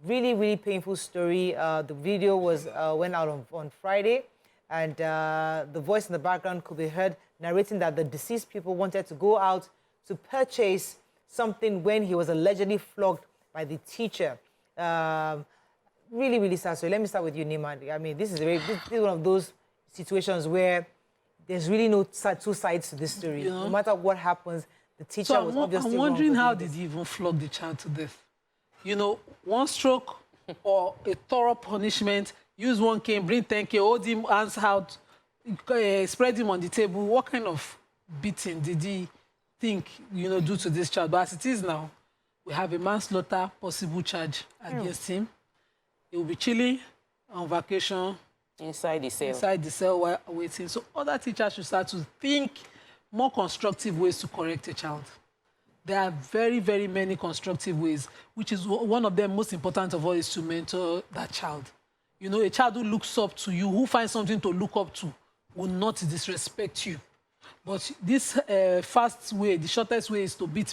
Really, really painful story. The video went out on Friday, and the voice in the background could be heard narrating that the deceased people wanted to go out to purchase something when he was allegedly flogged by the teacher. Really, really sad. So let me start with you, Nima. I mean, this is one of those situations where there's really no two sides to this story. No matter what happens, the teacher was obviously I'm wondering how did he even flog the child to death? You know, one stroke or a thorough punishment, use one cane, bring 10K, hold him hands out, spread him on the table. What kind of beating did he think, do to this child? But as it is now, we have a manslaughter possible charge against him. He will be chilling on vacation. Inside the cell. Inside the cell while waiting. So other teachers should start to think more constructive ways to correct a child. There are very, very many constructive ways, which is one of them most important of all is to mentor that child. A child who looks up to you, who finds something to look up to, will not disrespect you. But this fast way, the shortest way is to beat,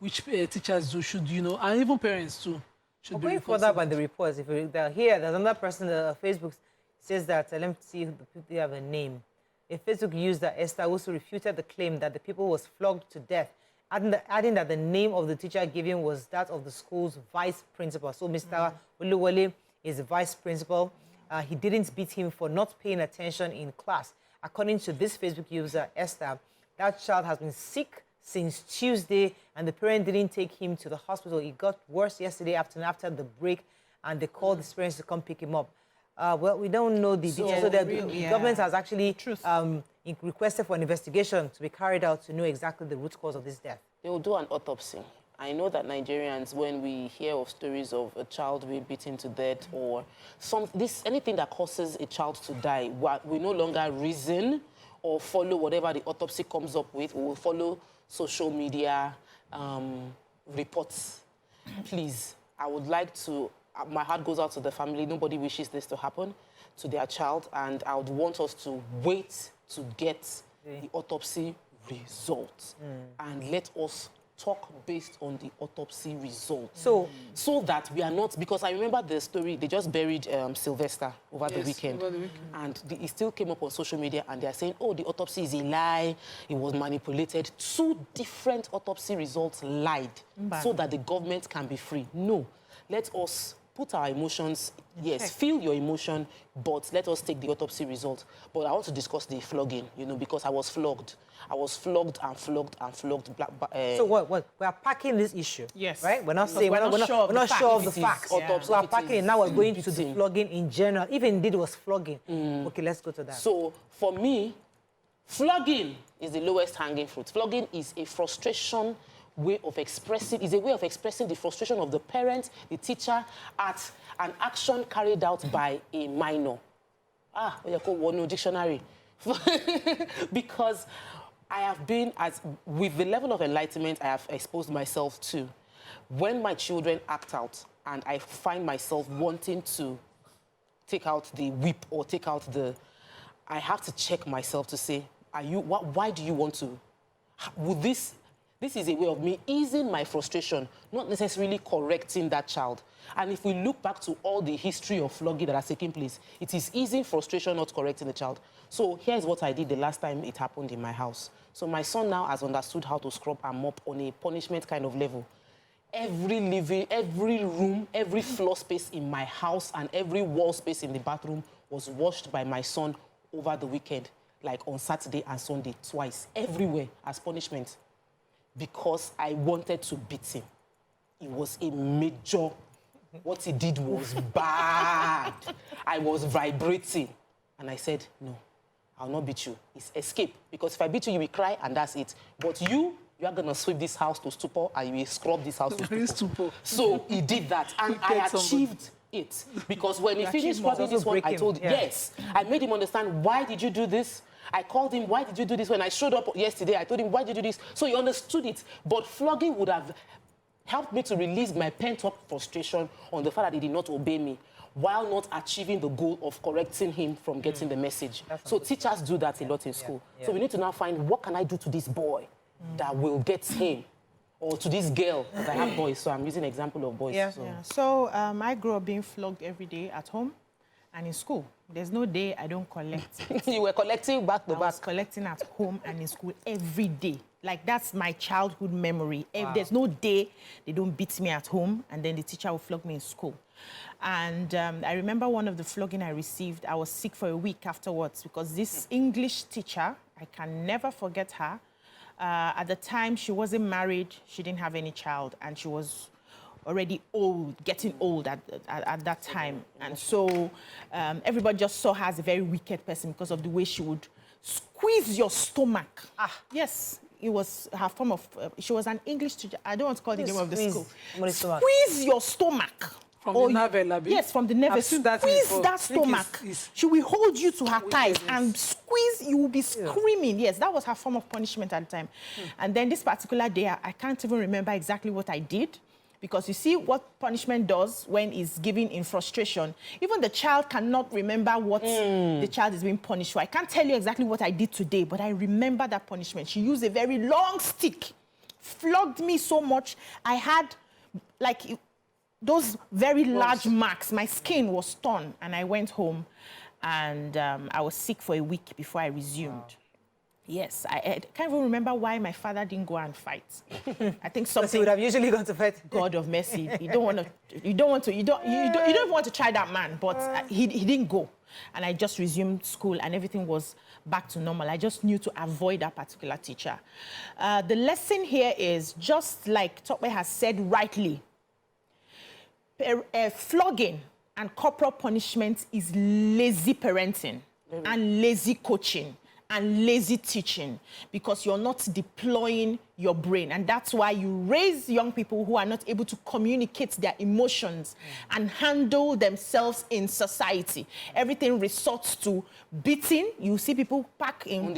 which teachers do, should, and even parents too. Should be going further by the reports, if they're here, there's another person on Facebook says that, let me see if the people have a name. A Facebook user, Esther, also refuted the claim that the people was flogged to death, adding that the name of the teacher given was that of the school's vice principal. So Mr. Oluwale is the vice principal. He didn't beat him for not paying attention in class. According to this Facebook user, Esther, that child has been sick since Tuesday, and the parent didn't take him to the hospital. It got worse yesterday afternoon after the break, and they called his parents to come pick him up. Well, we don't know the details. So the government has actually requested for an investigation to be carried out to know exactly the root cause of this death. They will do an autopsy. I know that Nigerians, when we hear of stories of a child being beaten to death or anything that causes a child to die, we no longer reason or follow whatever the autopsy comes up with. We will follow social media reports. Please, I would like to, my heart goes out to the family. Nobody wishes this to happen to their child, and I would want us to wait to get the autopsy results and let us talk based on the autopsy results. So that we are not, because I remember the story, they just buried Sylvester over the weekend. And it still came up on social media and they are saying, oh, the autopsy is a lie, it was manipulated. 2 different autopsy results lied so that the government can be free. No, let us put our emotions, yes, feel your emotion, but let us take the autopsy result. But I want to discuss the flogging, you know, because I was flogged. I was flogged and flogged and flogged. So what? We are packing this issue. Yes. Right? We're not saying, we're not sure of the facts. Yeah. So we're packing it. Now we're going to the flogging in general. If indeed it was flogging. Okay, let's go to that. So for me, flogging is the lowest hanging fruit. Flogging is a frustration way of expressing, is a way of expressing the frustration of the parent, the teacher, at an action carried out by a minor. No dictionary. Because I have been, with the level of enlightenment I have exposed myself to, when my children act out and I find myself wanting to take out the whip or take out the, I have to check myself to say, why do you want to, would this is a way of me easing my frustration, not necessarily correcting that child. And if we look back to all the history of flogging that has taken place, it is easing frustration, not correcting the child. So here's what I did the last time it happened in my house. So my son now has understood how to scrub and mop on a punishment kind of level. Every room, every floor space in my house and every wall space in the bathroom was washed by my son over the weekend, like on Saturday and Sunday, twice, everywhere as punishment. Because I wanted to beat him. It was a major, what he did was bad. I was vibrating. And I said, no, I'll not beat you. It's escape. Because if I beat you, you will cry and that's it. But you are going to sweep this house to stupor and you will scrub this house to stupor. So he did that. And I achieved it. Because when he finished scrubbing this one, I told him, yes. I made him understand, why did you do this? I called him, why did you do this? When I showed up yesterday, I told him, why did you do this? So he understood it. But flogging would have helped me to release my pent-up frustration on the fact that he did not obey me, while not achieving the goal of correcting him from getting the message. So teachers do that a lot in school. So we need to now find, what can I do to this boy that will get him? Or to this girl, because I have boys, so I'm using an example of boys. So I grew up being flogged every day at home and in school. There's no day I don't collect. You were collecting back to back? I was collecting at home and in school every day. Like, that's my childhood memory. Wow. There's no day they don't beat me at home and then the teacher will flog me in school. And I remember one of the flogging I received, I was sick for a week afterwards because this English teacher, I can never forget her. At the time, she wasn't married, she didn't have any child, and she was already old, getting old at that time. And so everybody just saw her as a very wicked person because of the way she would squeeze your stomach. Yes, it was her form of, she was an English teacher. I don't want to call the name of the school. Squeeze your stomach. From the navel, Abi? Yes, from the navel. Squeeze that stomach. She will hold you to her thighs and squeeze. You will be screaming. Yes, that was her form of punishment at the time. And then this particular day, I can't even remember exactly what I did. Because you see what punishment does when it's given in frustration. Even the child cannot remember what the child is being punished for. I can't tell you exactly what I did today, but I remember that punishment. She used a very long stick, flogged me so much. I had, like, those very large marks. My skin was torn, and I went home, and I was sick for a week before I resumed. Wow. Yes, I can't even remember why my father didn't go and fight. I think something. He would have usually gone to fight. God of mercy, you don't even want to try that man. But he didn't go, and I just resumed school, and everything was back to normal. I just knew to avoid that particular teacher. The lesson here is, just like Tokwe has said rightly, flogging and corporal punishment is lazy parenting and lazy coaching and lazy teaching, because you're not deploying your brain. And that's why you raise young people who are not able to communicate their emotions and handle themselves in society. Everything resorts to beating. You see people park in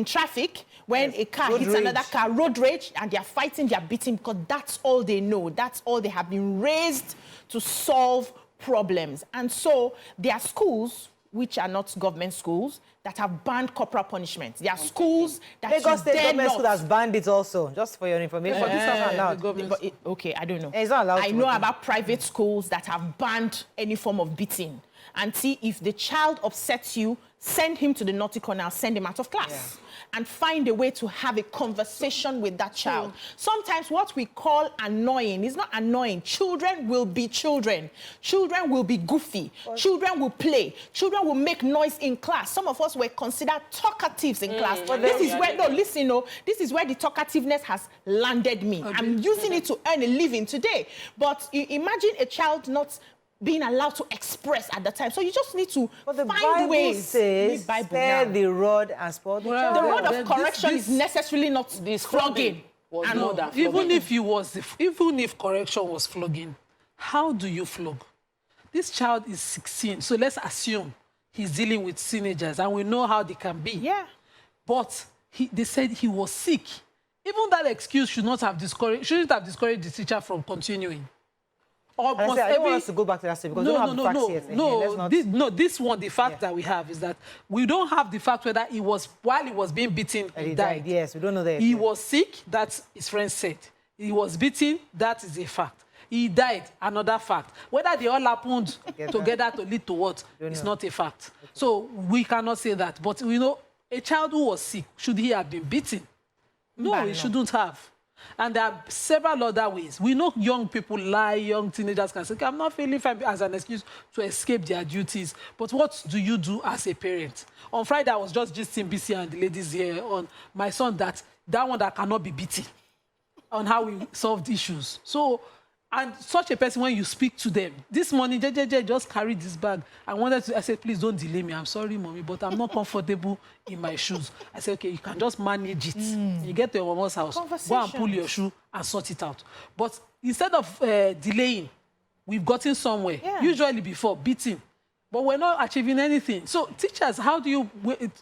traffic when a car hits another car, road rage, and they're fighting, they're beating, because that's all they know. That's all they have been raised to solve problems. And so there are schools which are not government schools, that have banned corporal punishment. There are schools that Lagos State dare government not. school has banned it also, just for your information. This is not allowed. Okay, I don't know. It's not allowed. I know about private schools that have banned any form of beating. And see, if the child upsets you, send him to the naughty corner, send him out of class. And find a way to have a conversation with that child. Sometimes what we call annoying is not annoying. Children will be children. Children will be goofy. Children will play. Children will make noise in class. Some of us were considered talkatives in class. But this is where, no, listen, no, this is where the talkativeness has landed me. I'm using it to earn a living today. But imagine a child not being allowed to express at the time. So you just need to find ways. Says, spare the rod and spoil the child. The rod of correction is necessarily not flogging. Even if correction was flogging, how do you flog? This child is 16, so let's assume he's dealing with teenagers, and we know how they can be. Yeah. But they said he was sick. Even that excuse shouldn't have discouraged the teacher from continuing. Or I don't want us to go back to that because we don't have the facts yet. This one, the fact that we have is that we don't have the fact whether while he was being beaten, he died. Yes, we don't know that. He was sick, that his friend said. He was beaten, that is a fact. He died, another fact. Whether they all happened together to lead to what, it's not a fact. Okay. So we cannot say that. But we know a child who was sick, should he have been beaten? No, he shouldn't have. And there are several other ways. We know young people lie, young teenagers can say, okay, I'm not feeling fine as an excuse to escape their duties. But what do you do as a parent? On Friday, I was just gisting Beecee and the ladies here on my son that one that cannot be beaten, on how we solved issues. So, and such a person, when you speak to them, this morning, JJ just carried this bag. I said, please don't delay me. I'm sorry, mommy, but I'm not comfortable in my shoes. I said, okay, you can just manage it. You get to your mama's house, go and pull your shoe and sort it out. But instead of delaying, we've gotten somewhere, usually before beating. But we're not achieving anything. So teachers, how do you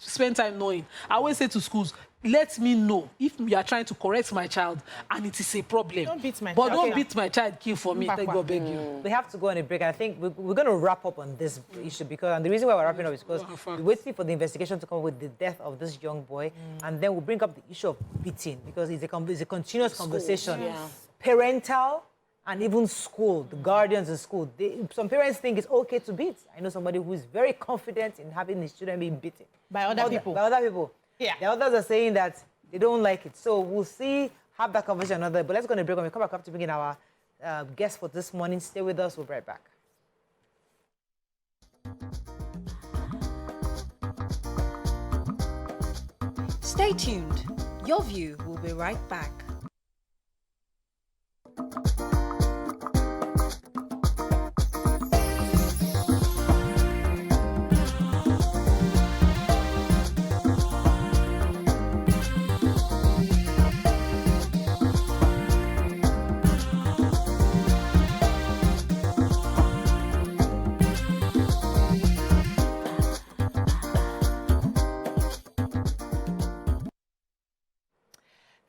spend time knowing? I always say to schools, let me know if you are trying to correct my child and it is a problem. Don't beat my child. But don't beat my child, kill for me. Thank God, beg you. We have to go on a break. I think we're going to wrap up on this issue and the reason why we're wrapping up is because we're waiting for the investigation to come with the death of this young boy, and then we'll bring up the issue of beating because it's a continuous conversation. Parental and even school, the guardians in school. Some parents think it's okay to beat. I know somebody who is very confident in having his children being beaten. By other people. By other people. Yeah. The others are saying that they don't like it. So we'll have that conversation another. But let's go on a break. When we come back, we have to bring in our guest for this morning. Stay with us. We'll be right back. Stay tuned. Your View will be right back.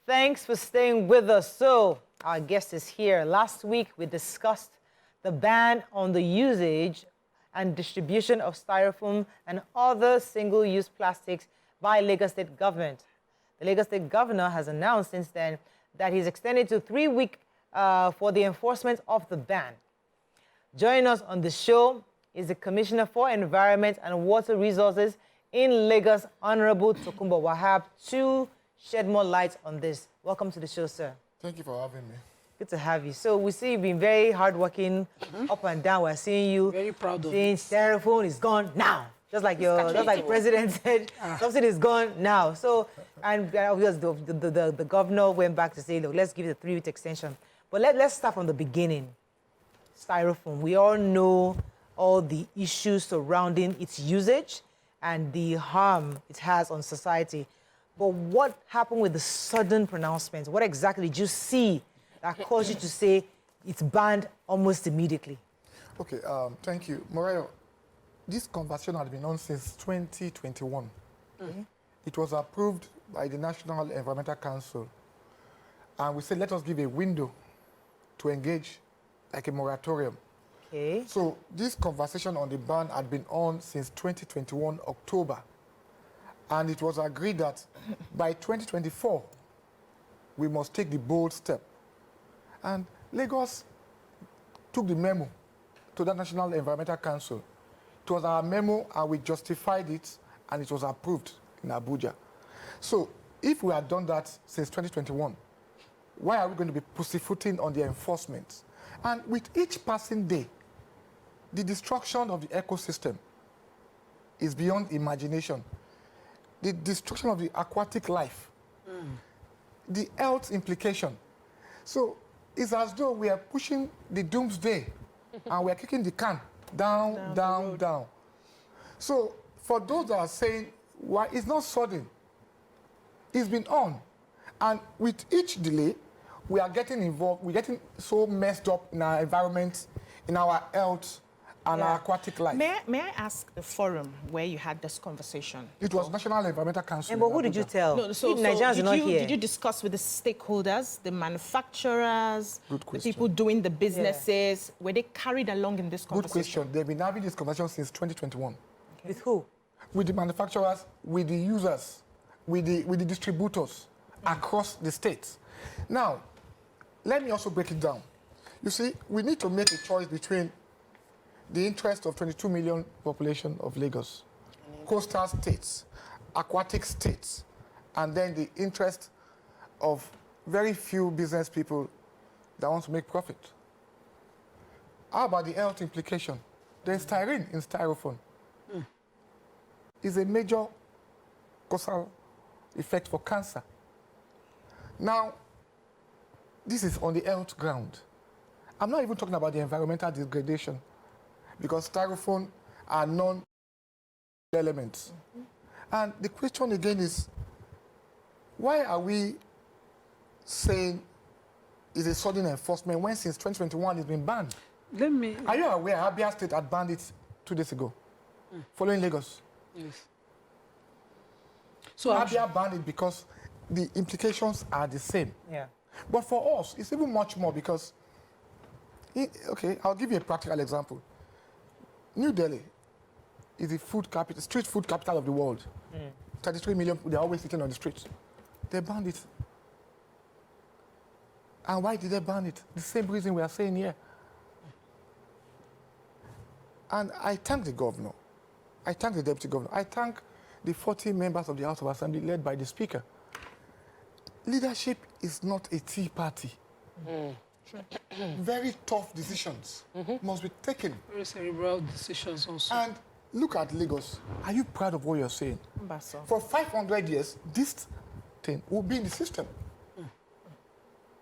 Thanks for staying with us. So, our guest is here. Last week, we discussed the ban on the usage and distribution of styrofoam and other single-use plastics by Lagos State government. The Lagos State governor has announced since then that he's extended to 3 weeks for the enforcement of the ban. Joining us on the show is the Commissioner for Environment and Water Resources in Lagos, Honorable Tokunbo Wahab, to shed more light on this. Welcome to the show, sir. Thank you for having me. Good to have you. So we see you've been very hardworking, up and down. We're seeing you. Very proud of saying styrofoam is gone now. Just like President said, subsidy is gone now. So, and the governor went back to say, look, let's give it a 3-week extension. But let's start from the beginning. Styrofoam. We all know all the issues surrounding its usage and the harm it has on society. But what happened with the sudden pronouncements? What exactly did you see that caused you to say it's banned almost immediately? Okay, thank you. Morayo, this conversation has been on since 2021. Mm-hmm. It was approved by the National Environmental Council. And we said, let us give a window to engage, like a moratorium. Okay. So this conversation on the ban had been on since 2021 October. And it was agreed that by 2024, we must take the bold step. And Lagos took the memo to the National Environmental Council. It was our memo, and we justified it, and it was approved in Abuja. So if we had done that since 2021, why are we going to be pussyfooting on the enforcement? And with each passing day, the destruction of the ecosystem is beyond imagination. The destruction of the aquatic life, the health implication. So it's as though we are pushing the doomsday and we are kicking the can down. So for those that are saying, why it's not sudden, it's been on. And with each delay, we are getting involved, we're getting so messed up in our environment, in our health, and our aquatic life. May I ask the forum where you had this conversation? It was National Environmental Council. And but who did you tell? No, so Nigerians are not here. did you discuss with the stakeholders, the manufacturers, Good the question. people doing the businesses? Were they carried along in this Good conversation? question. They've been having this conversation since 2021. With who? With the manufacturers, with the users, with the distributors across the states. Now, let me also break it down. You see, we need to make a choice between the interest of 22 million population of Lagos, coastal states, aquatic states, and then the interest of very few business people that want to make profit. How about the health implication? There's styrene in styrofoam. It's a major causal effect for cancer. Now, this is on the health ground. I'm not even talking about the environmental degradation, because styrofoam are non-elements. And the question again is, why are we saying it's a sudden enforcement when since 2021 it's been banned? Are you aware Abia State had banned it 2 days ago, following Lagos? Yes. So Abia banned it because the implications are the same. Yeah. But for us, it's even much more because, okay, I'll give you a practical example. New Delhi is the food capital, street food capital of the world. 33 million people, they're always sitting on the streets. They banned it. And why did they ban it? The same reason we are saying here. And I thank the governor. I thank the deputy governor. I thank the 40 members of the House of Assembly led by the speaker. Leadership is not a tea party. Very tough decisions must be taken. very cerebral decisions also. And look at Lagos. Are you proud of what you're saying? Mbaso. For 500 years, this thing will be in the system.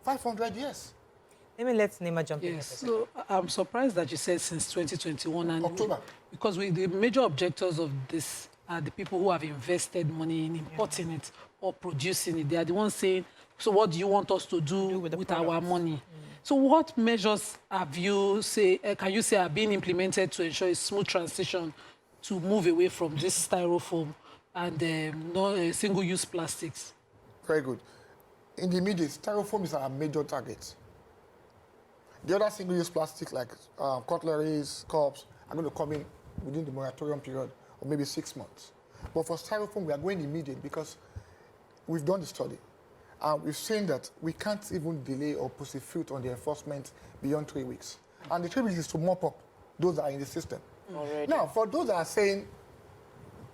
500 years. Let me let Nima jump in. Yes, so I'm surprised that you said since 2021. And October. Because the major objectors of this are the people who have invested money in importing it or producing it. They are the ones saying, so what do you want us to do with our money? So what measures have you can you say are being implemented to ensure a smooth transition to move away from this styrofoam and single-use plastics? Very good. In the immediate, styrofoam is our major target. The other single-use plastics like cutleries, cups are going to come in within the moratorium period of maybe 6 months. But for styrofoam, we are going immediate because we've done the study. We've seen that we can't even delay or pussyfoot on the enforcement beyond 3 weeks. And the 3 weeks is to mop up those that are in the system. Already. Now, for those that are saying,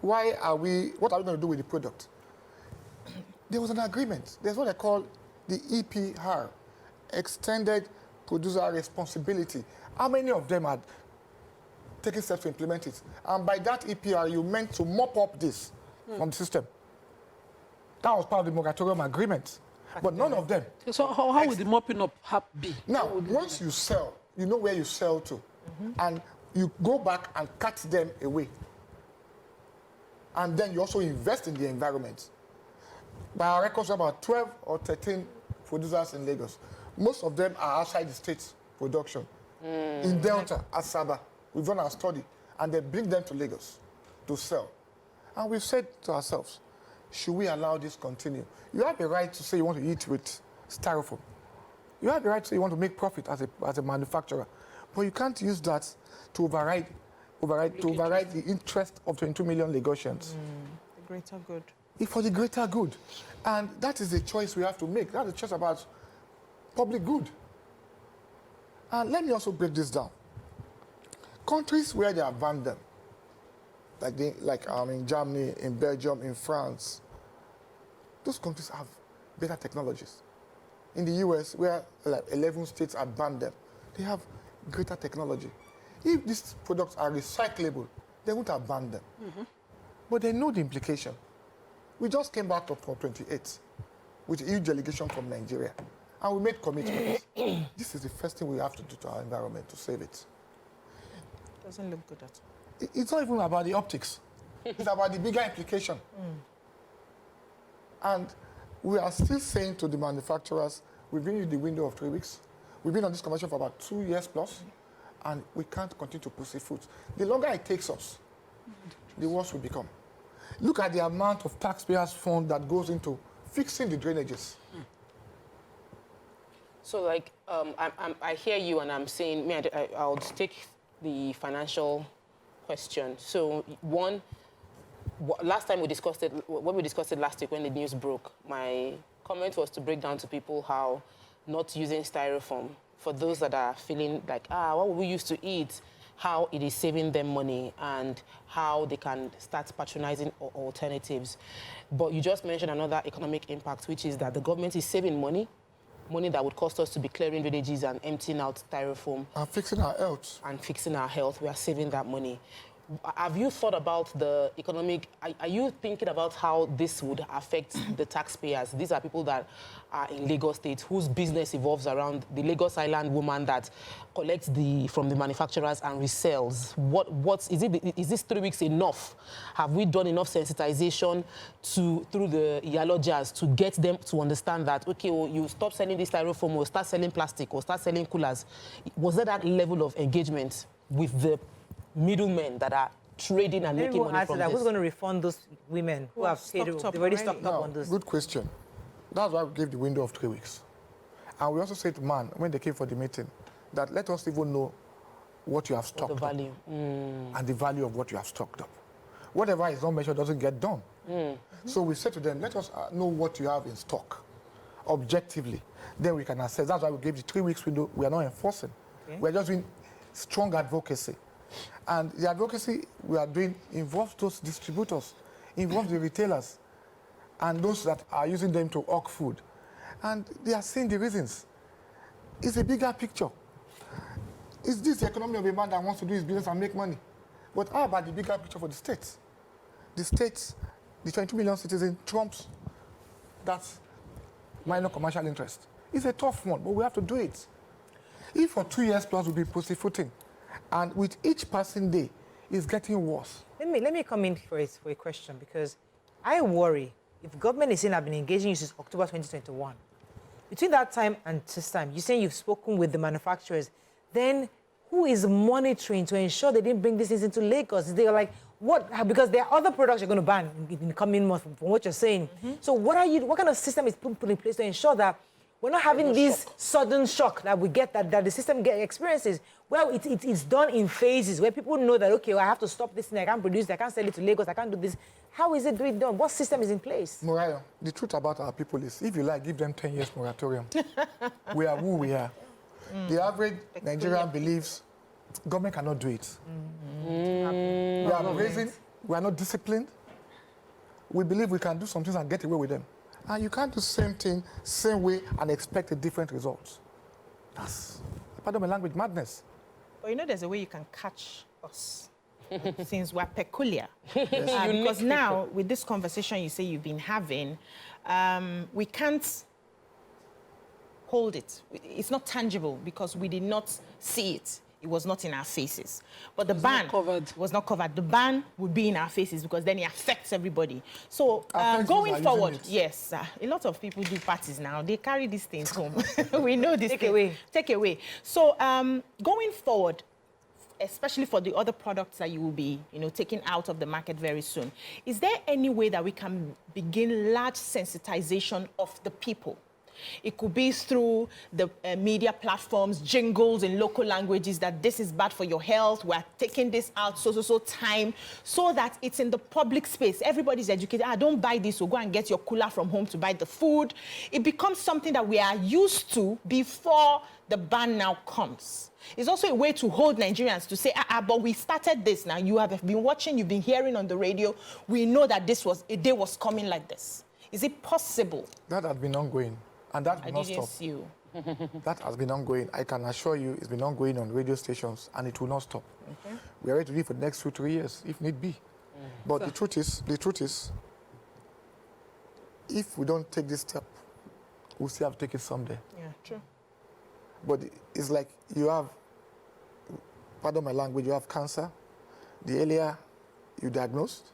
what are we going to do with the product? There was an agreement. There's what they call the EPR, Extended Producer Responsibility. How many of them had taken steps to implement it? And by that EPR, you meant to mop up this from the system. That was part of the moratorium agreement. But none of them. So how would the mopping up be? Now, once you sell, you know where you sell to. And you go back and cut them away. And then you also invest in the environment. By our records, about 12 or 13 producers in Lagos. Most of them are outside the state's production. In Delta, Asaba, we've done our study. And they bring them to Lagos to sell. And we've said to ourselves, should we allow this to continue? You have a right to say you want to eat with styrofoam. You have the right to say you want to make profit as a manufacturer. But you can't use that to override the interest of 22 million Lagosians. The greater good. It's for the greater good. And that is the choice we have to make. That's a choice about public good. And let me also break this down. Countries where they have banned them, like in Germany, in Belgium, in France, those countries have better technologies. In the US, where like 11 states have banned them, they have greater technology. If these products are recyclable, they won't have banned them. But they know the implication. We just came back from 28 with a huge delegation from Nigeria, and we made commitments. This is the first thing we have to do to our environment to save it. Doesn't look good at all. It's not even about the optics. It's about the bigger implication. And we are still saying to the manufacturers, we've given you the window of 3 weeks. We've been on this convention for about 2 years plus, and we can't continue to pussyfoot. The longer it takes us, the worse we become. Look at the amount of taxpayers' fund that goes into fixing the drainages. So, like, I hear you, and I'm saying, I'll take the financial question. So, one, last time we discussed it, when we discussed it last week when the news broke, my comment was to break down to people how not using styrofoam, for those that are feeling like, what we used to eat, how it is saving them money and how they can start patronizing alternatives. But you just mentioned another economic impact, which is that the government is saving money that would cost us to be clearing villages and emptying out styrofoam. And fixing our health. And fixing our health. We are saving that money. Have you thought about the economic, are you thinking about how this would affect the taxpayers? These are people that are in Lagos State, whose business evolves around the Lagos Island woman that collects from the manufacturers and resells. Is this 3 weeks enough? Have we done enough sensitization through the Iyalojas to get them to understand that, okay, well, you stop selling this styrofoam or start selling plastic or start selling coolers? Was there that level of engagement with the middlemen that are trading and making money from this? Who's going to refund those women who have paid? They've already stocked up on those. Good question. That's why we gave the window of 3 weeks. And we also said to man, when they came for the meeting, that let us even know what you have stocked up. The value. And the value of what you have stocked up. Whatever is not measured doesn't get done. So we said to them, let us know what you have in stock, objectively. Then we can assess. That's why we gave the 3 weeks window. We are not enforcing. Okay. We're just doing strong advocacy. And the advocacy we are doing involves those distributors, involves the retailers, and those that are using them to hawk food. And they are seeing the reasons. It's a bigger picture. Is this the economy of a man that wants to do his business and make money? But how about the bigger picture for the states? The states, the 22 million citizens, trumps that minor commercial interest. It's a tough one, but we have to do it. If for 2 years plus we'll be pussyfooting, and with each passing day, it's getting worse. Let me come in for a question, because I worry if government is saying I've been engaging you since October 2021. Between that time and this time, you're saying you've spoken with the manufacturers, then who is monitoring to ensure they didn't bring these things into Lagos? They're like, what? Because there are other products you're going to ban in the coming months, from what you're saying. So what kind of system is put in place to ensure that we're not having this sudden shock that we get, that the system experiences? Well, it's done in phases where people know that, okay, well, I have to stop this thing, I can't produce it, I can't sell it to Lagos, I can't do this. How is it done? What system is in place? Mariah, the truth about our people is, if you like, give them 10 years moratorium. We are who we are. The average Nigerian believes government cannot do it. We are not disciplined. We believe we can do some things and get away with them. And you can't do the same thing, same way, and expect a different result. That's, pardon my language, madness. But you know there's a way you can catch us, since we're peculiar. Yes. Because now, with this conversation you say you've been having, we can't hold it. It's not tangible because we did not see it. It was not in our faces. But the ban was not covered. The ban would be in our faces because then it affects everybody. So going forward, yes, a lot of people do parties now. They carry these things home. We know this. Take away. So going forward, especially for the other products that you will be, taking out of the market very soon, is there any way that we can begin large sensitization of the people? It could be through the media platforms, jingles in local languages that this is bad for your health. We're taking this out so time so that it's in the public space. Everybody's educated. Don't buy this. So go and get your cooler from home to buy the food. It becomes something that we are used to before the ban now comes. It's also a way to hold Nigerians to say, but we started this now. You have been watching, you've been hearing on the radio. We know that a day was coming like this. Is it possible? That has been ongoing, and that will not stop. You. That has been ongoing. I can assure you it's been ongoing on radio stations, and it will not stop. Okay. We are ready to do it for the next 2-3 years, if need be. But the truth is, if we don't take this step, we'll still have to take it someday. Yeah, true. But it's like you have, pardon my language, you have cancer. The earlier you diagnose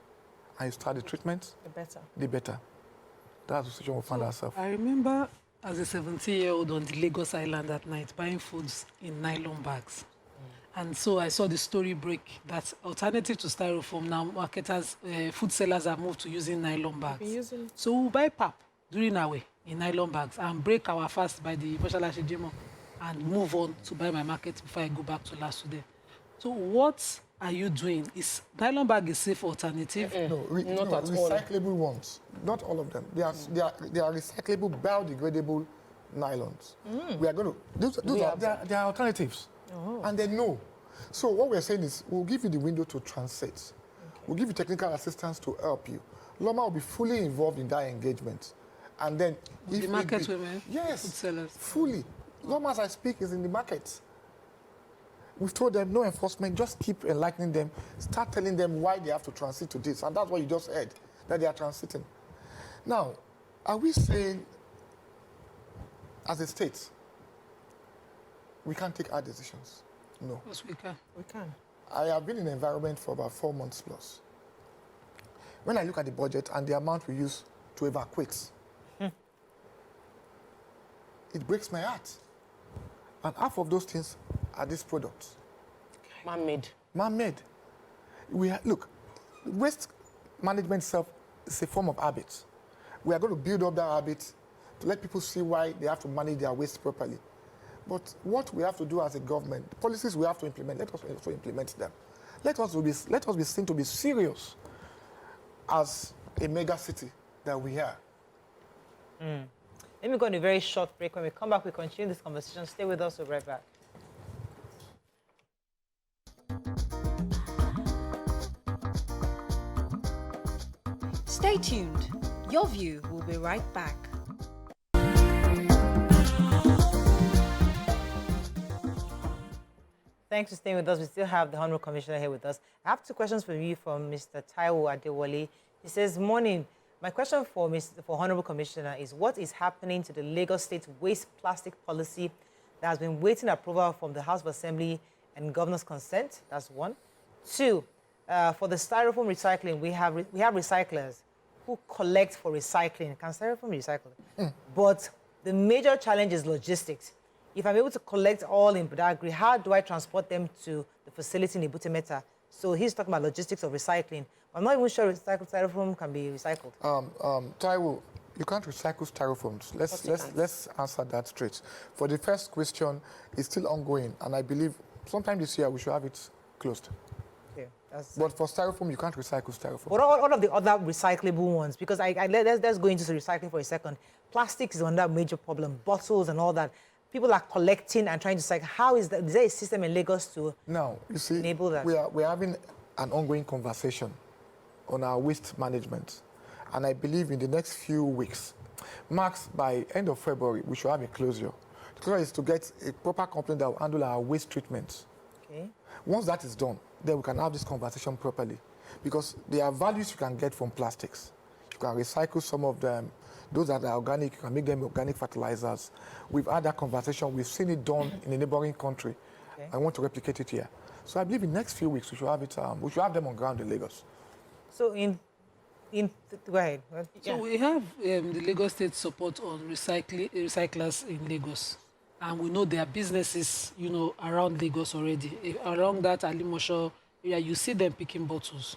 and you start the treatment, the better. That's the situation we find ourselves. I remember as a 17-year-old on the Lagos Island at night buying foods in nylon bags. And so I saw the story break that alternative to styrofoam, now marketers, food sellers have moved to using nylon bags. So we'll buy pap during our way in nylon bags and break our fast by the Moshalashi Jimo and move on to buy my market before I go back to last today. So what are you doing? Is nylon bag a safe alternative? No, not at all. Recyclable ones. Not all of them. They are recyclable, biodegradable nylons. We are going to. They are alternatives. Oh. And they know. So what we're saying is we'll give you the window to transit. Okay. We'll give you technical assistance to help you. Loma will be fully involved in that engagement. And then if the market women? Yes, food sellers. Fully. Loma, as I speak, is in the market. We've told them no enforcement, just keep enlightening them, start telling them why they have to transit to this. And that's what you just heard, that they are transiting. Now, are we saying, as a state, we can't take our decisions? No. Yes, we can. We can. I have been in the environment for about 4 months plus. When I look at the budget and the amount we use to evacuate, it breaks my heart. And half of those things are these products. Man-made. Man-made. Look, waste management itself is a form of habit. We are going to build up that habit to let people see why they have to manage their waste properly. But what we have to do as a government, the policies we have to implement, let us also implement them. Let us be seen to be serious as a mega city that we are. Let me go on a very short break. When we come back, we continue this conversation. Stay with us. We'll be right back. Stay tuned. Your View will be right back. Thanks for staying with us. We still have the Honorable Commissioner here with us. I have 2 questions for you from Mr. Taiwo Adewale. He says, morning. My question for Honorable Commissioner is, what is happening to the Lagos State waste plastic policy that has been waiting approval from the House of Assembly and Governor's consent? That's 1. 2, for the styrofoam recycling, we have recyclers who collect for recycling. Can styrofoam be recycled? But the major challenge is logistics. If I'm able to collect all in Badagry, how do I transport them to the facility in Ibutemeta? So he's talking about logistics of recycling. I'm not even sure recycled styrofoam can be recycled. Taiwo, you can't recycle styrofoams. Let's answer that straight. For the first question, it's still ongoing, and I believe sometime this year we should have it closed. Okay, but for styrofoam, you can't recycle styrofoam. But all of the other recyclable ones, because let's go into the recycling for a second. Plastics is another major problem. Bottles and all that. People are collecting and trying to recycle. How is that? Is there a system in Lagos to enable that? We're having an ongoing conversation on our waste management. And I believe in the next few weeks, max by end of February, we should have a closure. The closure is to get a proper company that will handle our waste treatment. Okay. Once that is done, then we can have this conversation properly. Because there are values you can get from plastics. You can recycle some of them. Those that are organic, you can make them organic fertilizers. We've had that conversation. We've seen it done in a neighboring country. Okay. I want to replicate it here. So I believe in the next few weeks, we should have it. We should have them on ground in Lagos. So go ahead. So we have the Lagos State support on recyclers in Lagos. And we know there are businesses, around Lagos already. Around that Alimosho area, you see them picking bottles.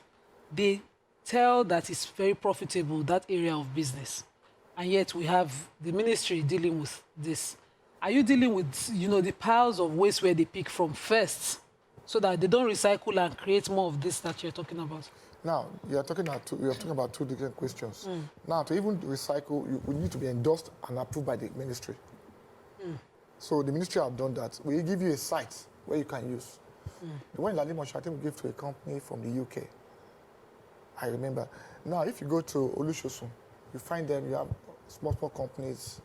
They tell that it's very profitable, that area of business. and yet we have the ministry dealing with this. Are you dealing with, you know, the piles of waste where they pick from first, so that they don't recycle and create more of this that you're talking about? Now, you're talking about two different questions. Now, to even recycle, we need to be endorsed and approved by the ministry. So the ministry have done that. We give you a site where you can use. The one in Lalimosh, I think we give to a company from the UK. I remember. Now, if you go to Olusosun, you find them, you have small companies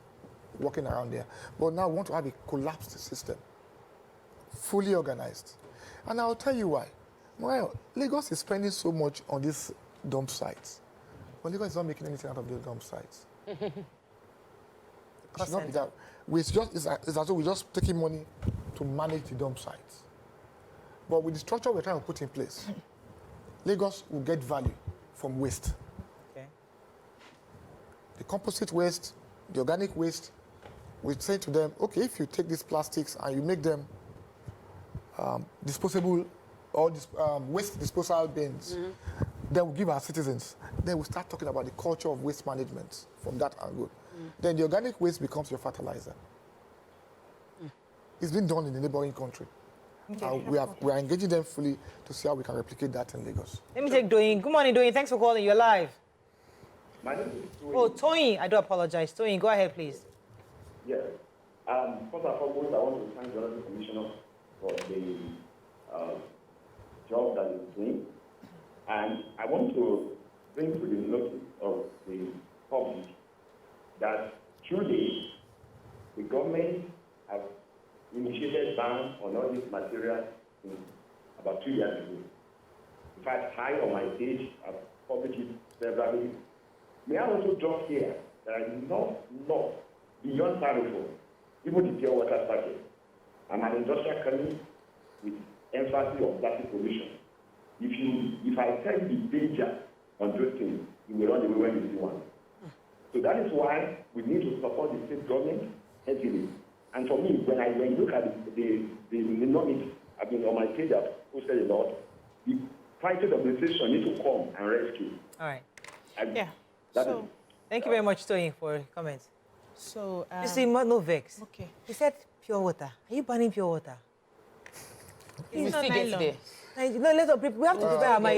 working around there. But now we want to have a collapsed system, fully organized. And I'll tell you why. Well, Lagos is spending so much on these dump sites. But Lagos is not making anything out of the dump sites. It should not be that. It's as though we're just taking money to manage the dump sites. But with the structure we're trying to put in place, Lagos will get value from waste. Okay. The composite waste, the organic waste, we say to them, okay, if you take these plastics and you make them disposable or waste disposal bins, then we'll give our citizens. Then we'll start talking about the culture of waste management from that angle. Then the organic waste becomes your fertilizer. It's been done in the neighboring country. We are engaging them fully to see how we can replicate that in Lagos. Let me take Doyin. Good morning, Doyin. Thanks for calling. You're live. My name is Toyin. Oh, Toyin. I do apologize. Toyin, go ahead, please. Yes. First and foremost, I want to thank the Honorable Commissioner for the job that he's doing. And I want to bring to the notice of the public that truly the government has initiated ban on all these materials about 2 years ago. In fact, I on my page have published it severally. May I also drop here that I do not beyond styrofoam, even the pure water packet. I'm an industrial company with emphasis on plastic pollution. If I tell you the danger on those things, you will run away when you see one. So that is why we need to support the state government heavily. And for me, when you look at the economics, I've been on my page, I've posted a lot. The private organization need to come and rescue. All right. Thank you very much, Toyin, for your comments. So, You see, no vex. okay. He said pure water. Are you banning pure water? We not still get nylon. there. We have to prepare our mind.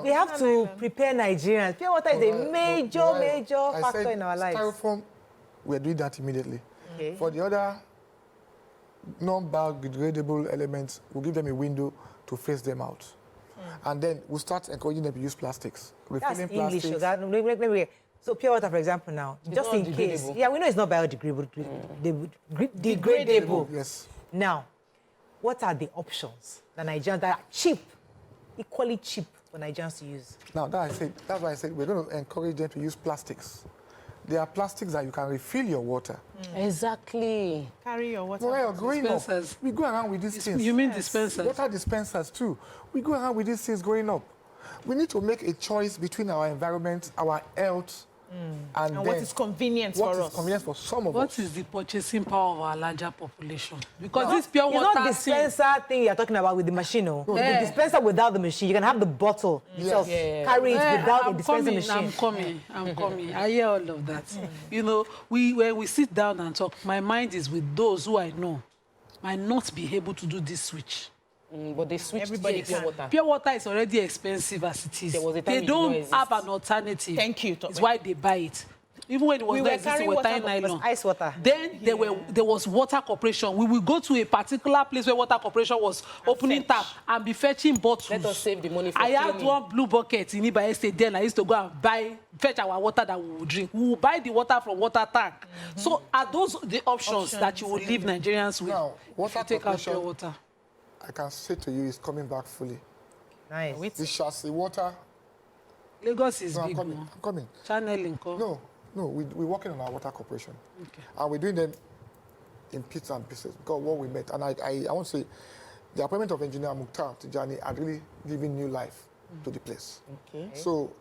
We have to prepare Nigerians. Pure water is a major factor in our lives. Styrofoam, we're doing that immediately. Okay. For the other non-biodegradable elements, we'll give them a window to phase them out. And then we'll start encouraging them to use plastics. That's Refilling English. plastics. So pure water, for example, now, just in case. degradable. Yeah, we know it's not biodegradable. Degradable. Yes. Now, what are the options that Nigerians that are cheap, equally cheap for Nigerians to use? Now, that's why I said we're going to encourage them to use plastics. There are plastics that you can refill your water. Exactly. Carry your water. Mariah, growing up, Dispensers. we go around with these things. You mean dispensers? Water dispensers too. We go around with these things growing up. We need to make a choice between our environment, our health, and And then what is convenient what for is us? convenient for some of What us. is the purchasing power of our larger population? Because this pure It's water not dispenser thing you're talking about with the machine. No. The dispenser without the machine. You can have the bottle itself. Carry it without a dispenser machine. I'm coming. I hear all of that. You know, when we sit down and talk, my mind is with those who I know might not be able to do this switch. But they switched Everybody to pure can. water. Pure water is already expensive as it is. There was a time They it did not don't exist. have an alternative. Thank you, It's why they buy it. Even when it was We not were existing, carrying we were water, tying but it was nylon. Ice water. Then there was water corporation. We will go to a particular place where water corporation was opening fetch. tap and be fetching bottles. Let us save the money for I had cleaning. one blue bucket in Ibadan State. Then I used to go and fetch our water that we would drink. We will buy the water from water tank. So are those the options that you will leave Nigerians with? Now, if water you take out corporation- pure water. I can say to you, is coming back fully. Nice. The chassis water. Lagos is No, I'm big. coming. No? I'm coming. Channeling. No, we're working on our water corporation. Okay. And we're doing them in bits and pieces because what we met. And I want to say, the appointment of Engineer Mukhtar Tijani had really given new life to the place. Okay. So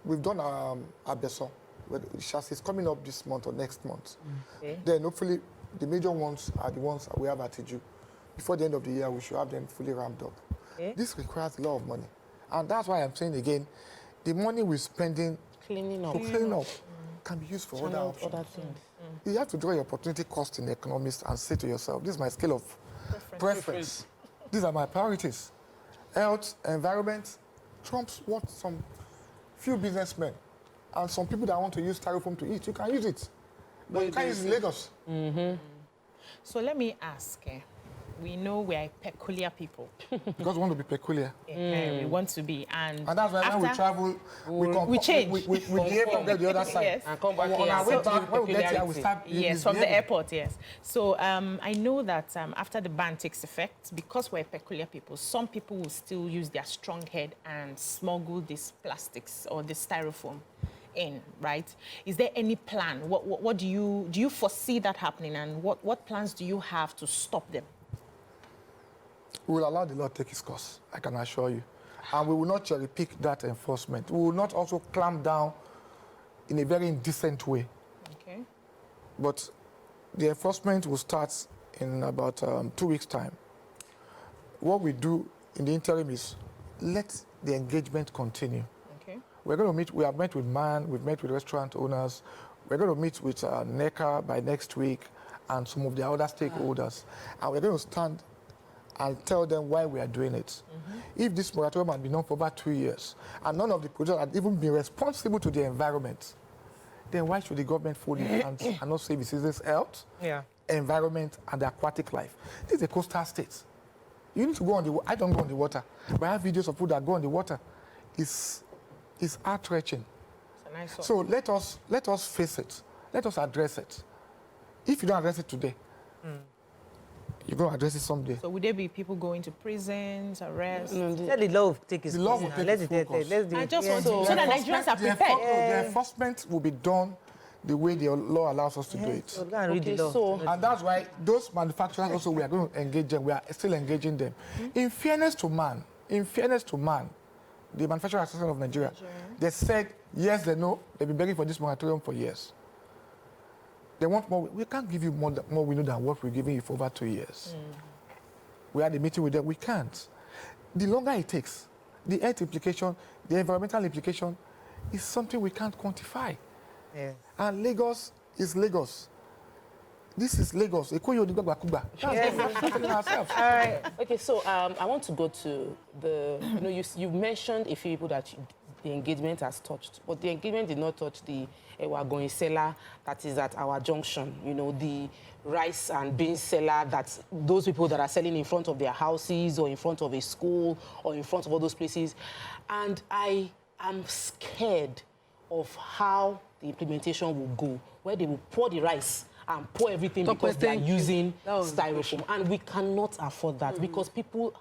we've done a Besson. The chassis is coming up this month or next month. Okay. Then hopefully the major ones are the ones that we have at Iju. Before the end of the year, we should have them fully ramped up. Okay. This requires a lot of money. And that's why I'm saying again, the money we're spending Cleaning up. to clean up can be used for other options. Other things. You have to draw your opportunity cost in economics and say to yourself, this is my scale of preference. These are my priorities. Health, environment, trumps what some few businessmen and some people that want to use styrofoam to eat. You can use it. But you can't use it in Lagos. So let me ask, we know we are peculiar people. Because we want to be peculiar. We want to be. And that's why when we travel, we change. We behave from the other side. Yes. And come back On here. our way back, when we get here, we start Yes, from the airport, yes. So I know that after the ban takes effect, because we're peculiar people, some people will still use their strong head and smuggle these plastics or the styrofoam in, right? Is there any plan? What do you foresee that happening, and what plans do you have to stop them? We will allow the law to take its course, I can assure you. And we will not cherry pick that enforcement. We will not also clamp down in a very indecent way. Okay. But the enforcement will start in about 2 weeks' time. What we do in the interim is let the engagement continue. Okay. We're going to meet, we have met with MAN, we've met with restaurant owners. We're going to meet with NECA by next week and some of the other stakeholders. And we're going to stand and tell them why we are doing it. If this moratorium had been on for about 2 years, and none of the producers had even been responsible to the environment, then why should the government fold its hands and not save its citizens' health, environment, and the aquatic life? This is a coastal state. You need to go on the water. I don't go on the water, but I have videos of people that go on the water. It's heart-wrenching. So let us face it. Let us address it. If you don't address it today, you're going to address it someday. So would there be people going to prisons, arrests? Let the law will take its course. I just want to, so that Nigerians are prepared. The enforcement will be done the way the law allows us to do it. So read the law. And that's why those manufacturers also, we are going to engage them. We are still engaging them. In fairness to man, the Manufacturing Association of Nigeria, they said yes, they know, they've been begging for this moratorium for years. They want more. We can't give you more window than what we're giving you for over 2 years. We had a meeting with them. We can't. The longer it takes, the health implication, the environmental implication is something we can't quantify. Yeah. And Lagos is Lagos. This is Lagos. That's what we're telling ourselves. All right. Okay, so I want to go to the, you mentioned a few people that the engagement has touched, but the engagement did not touch the Ewagoin seller that is at our junction, the rice and beans seller, that's those people that are selling in front of their houses or in front of a school or in front of all those places. And I am scared of how the implementation will go, where they will pour the rice and pour everything because they are using styrofoam. And we cannot afford that because people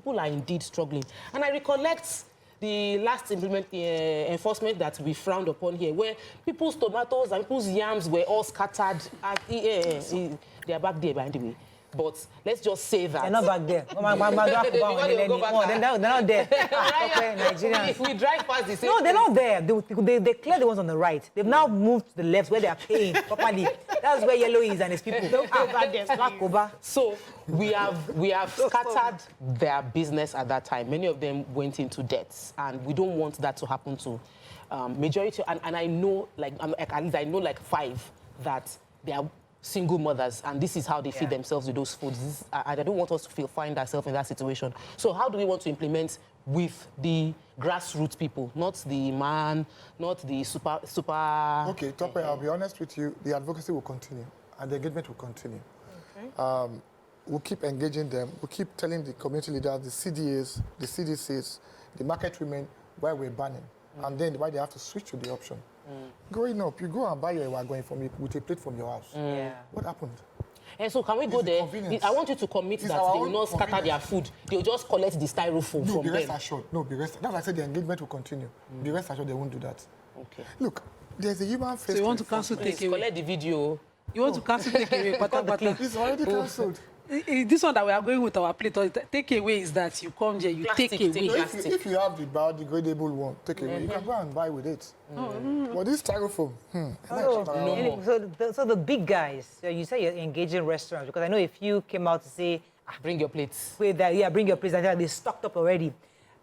are indeed struggling. And I recollect the last enforcement that we frowned upon here, where people's tomatoes and people's yams were all scattered. They are back there, by the way. But let's just say that. They're not back there. They're not there. Okay, Nigerians. If we drive past the same No, they're not there. They clear the ones on the right. They've now moved to the left where they are paying properly. That's where Yellow is and his people. Back over. So we have scattered their business at that time. Many of them went into debts, and we don't want that to happen to majority. And I know, at least I know 5 that they are single mothers, and this is how they feed themselves with those foods. I don't want us to find ourselves in that situation. So how do we want to implement with the grassroots people, not the man, not the super... Okay, Tope, I'll be honest with you, the advocacy will continue, and the engagement will continue. Okay. We'll keep engaging them. We'll keep telling the community leaders, the CDAs, the CDCs, the market women, why we're banning, and then why they have to switch to the option. Growing up, you go and buy your Ewagoin from with a plate from your house. What happened? And so can we go there? I want you to commit that they will not scatter their food. They'll just collect the styrofoam from them. Rest assured. No, be rest. That's why I said the engagement will continue. Be rest assured they won't do that. Okay. Look, there's a human face. So you want to cancel takeaway? Collect the video. You want to cancel takeaway? It's already cancelled. This one that we are going with our plate, takeaway is that you come here, you take away. If you have the biodegradable one, take away. You can go and buy with it. But this styrofoam, So the big guys, you say you're engaging restaurants, because I know if you came out to say, bring your plates. Bring your plates, and they're stocked up already.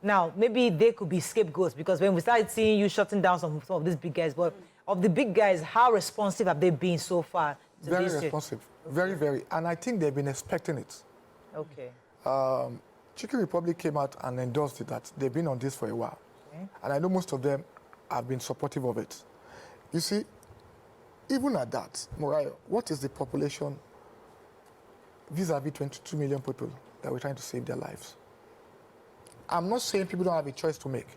Now, maybe they could be scapegoats, because when we started seeing you shutting down some of these big guys, but of the big guys, how responsive have they been so far to Very this? responsive. Very, very. And I think they've been expecting it. Okay. Chicken Republic came out and endorsed it that they've been on this for a while. Okay. And I know most of them have been supportive of it. You see, even at that, Morayo, what is the population vis-a-vis 22 million people that we're trying to save their lives? I'm not saying people don't have a choice to make.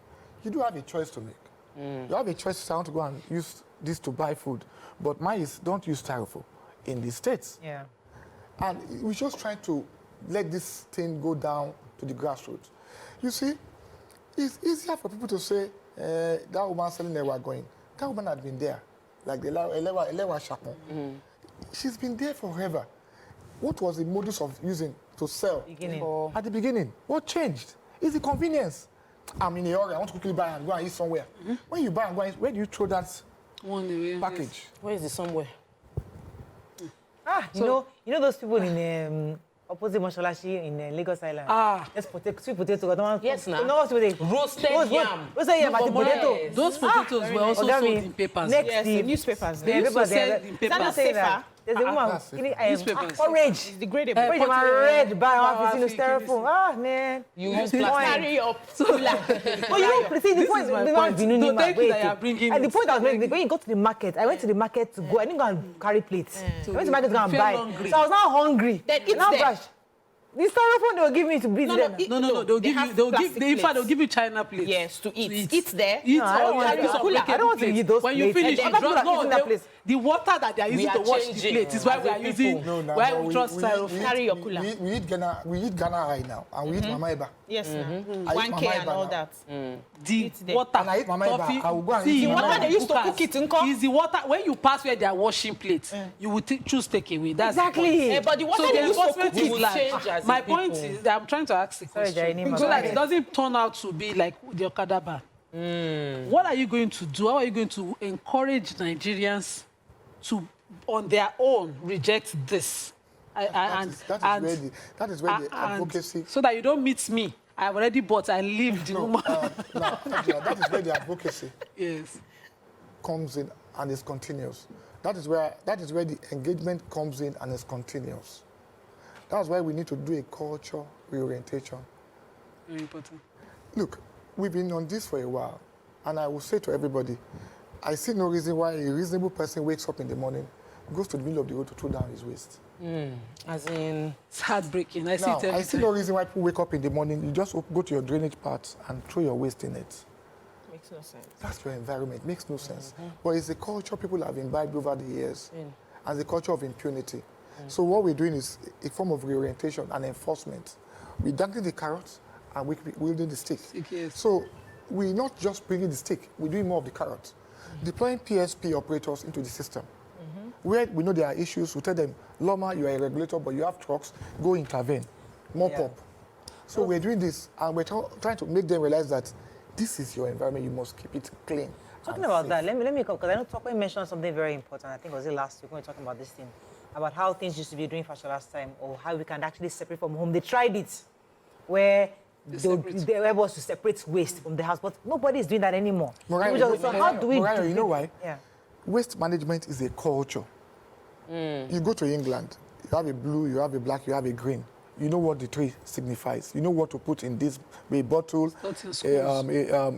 You do have a choice to make. You have a choice to say, I want to go and use this to buy food. But mine is, don't use styrofoam in the States. Yeah. And we're just trying to let this thing go down to the grassroots. You see, it's easier for people to say, that woman selling there, we're going. That woman had been there, like the Elewa Shapon. She's been there forever. What was the modus of using to sell? At the beginning. What changed? It's the convenience. I'm in a hurry, I want to quickly buy and go and eat somewhere. When you buy and go and eat, where do you throw that package? Where is the somewhere? You know those people in opposite Mosholashi in Lagos Island. Yes, sweet potato. Yes, now. No, sweet potato. Roasted yam. Roasted yam, but the potato. Those potatoes were also sold in papers. Next, Yes, the newspapers. They used to sell in Is that not papers. safer? There's a woman that's it. killing Newspapers. orange. It's degradable. Orange, my red bag, Wow, in styrofoam. Man. You use Carry plastic. up. But you know, see, the point, is my the point. point, No, thank you that you are bringing and the it. point I was making, when you go to the market, I went to the market to go, I didn't go and carry plates. I went to the market to go and Feel buy. hungry. So I was not hungry. Then eat Now there. brush. The styrofoam they will give me to breathe them. No, they'll give have you, they'll give, plastic in fact, they'll plates. give you China plates. Yes, to eat. Eat there. Eat No, I don't or want use to- some I don't want to plates. eat those When you plates. finish, And you then just people are using that no, place. the water that they are using are to wash the changing. plate is why we are using, why we trust styrofoam. Carry your cooler. We eat Ghana right now, and we eat Mama Eba. Yes, I eat 1K Mama and Eba all now. that. The there. water, And I eat Mama Eba. coffee, I will go and see, eat The Mama water Eba. they used to cookers cook it in cup. is the water, when you pass where they are washing plates, you will choose takeaway. That's the Exactly. point. But the water So they the used to enforcement cook is it will like, change as my the point people. is that I'm trying to ask the Sorry, question, Jainima, so go that ahead. it doesn't turn out to be like the Okada ban. What are you going to do? How are you going to encourage Nigerians to, on their own, reject this? That is where the advocacy. So that you don't meet me. I've already bought. I leave the woman. That is where the advocacy Yes. comes in and is continuous. That is where the engagement comes in and is continuous. That's why we need to do a culture reorientation. Very important. Look, we've been on this for a while, and I will say to everybody, I see no reason why a reasonable person wakes up in the morning, goes to the middle of the road to throw down his waste. As in, It's heartbreaking. I see Now, it every I see time. no reason why people wake up in the morning, you just go to your drainage parts and throw your waste in it. Makes no sense. That's your environment. Makes no sense. But it's a culture people have imbibed over the years, and the culture of impunity. So what we're doing is a form of reorientation and enforcement. We're dangling the carrot and we're wielding the stick. Yes. So we're not just bringing the stick, we're doing more of the carrot. Deploying PSP operators into the system. Where we know there are issues, we tell them, Loma, you are a regulator, but you have trucks, go intervene, mop up. So we're doing this, and we're trying to make them realize that this is your environment, you must keep it clean. Talking and about safe. that, let me because I know Tokwe mentioned something very important. I think it was it last week when we were talking about this thing, about how things used to be doing fashion last time, or how we can actually separate from home. They tried it, where they were able to separate waste from the house, but nobody is doing that anymore. Morayo, So how do we? Morayo, you know why? Yeah. Waste management is a culture. You go to England, you have a blue, you have a black, you have a green. You know what the tree signifies. You know what to put in this bottle,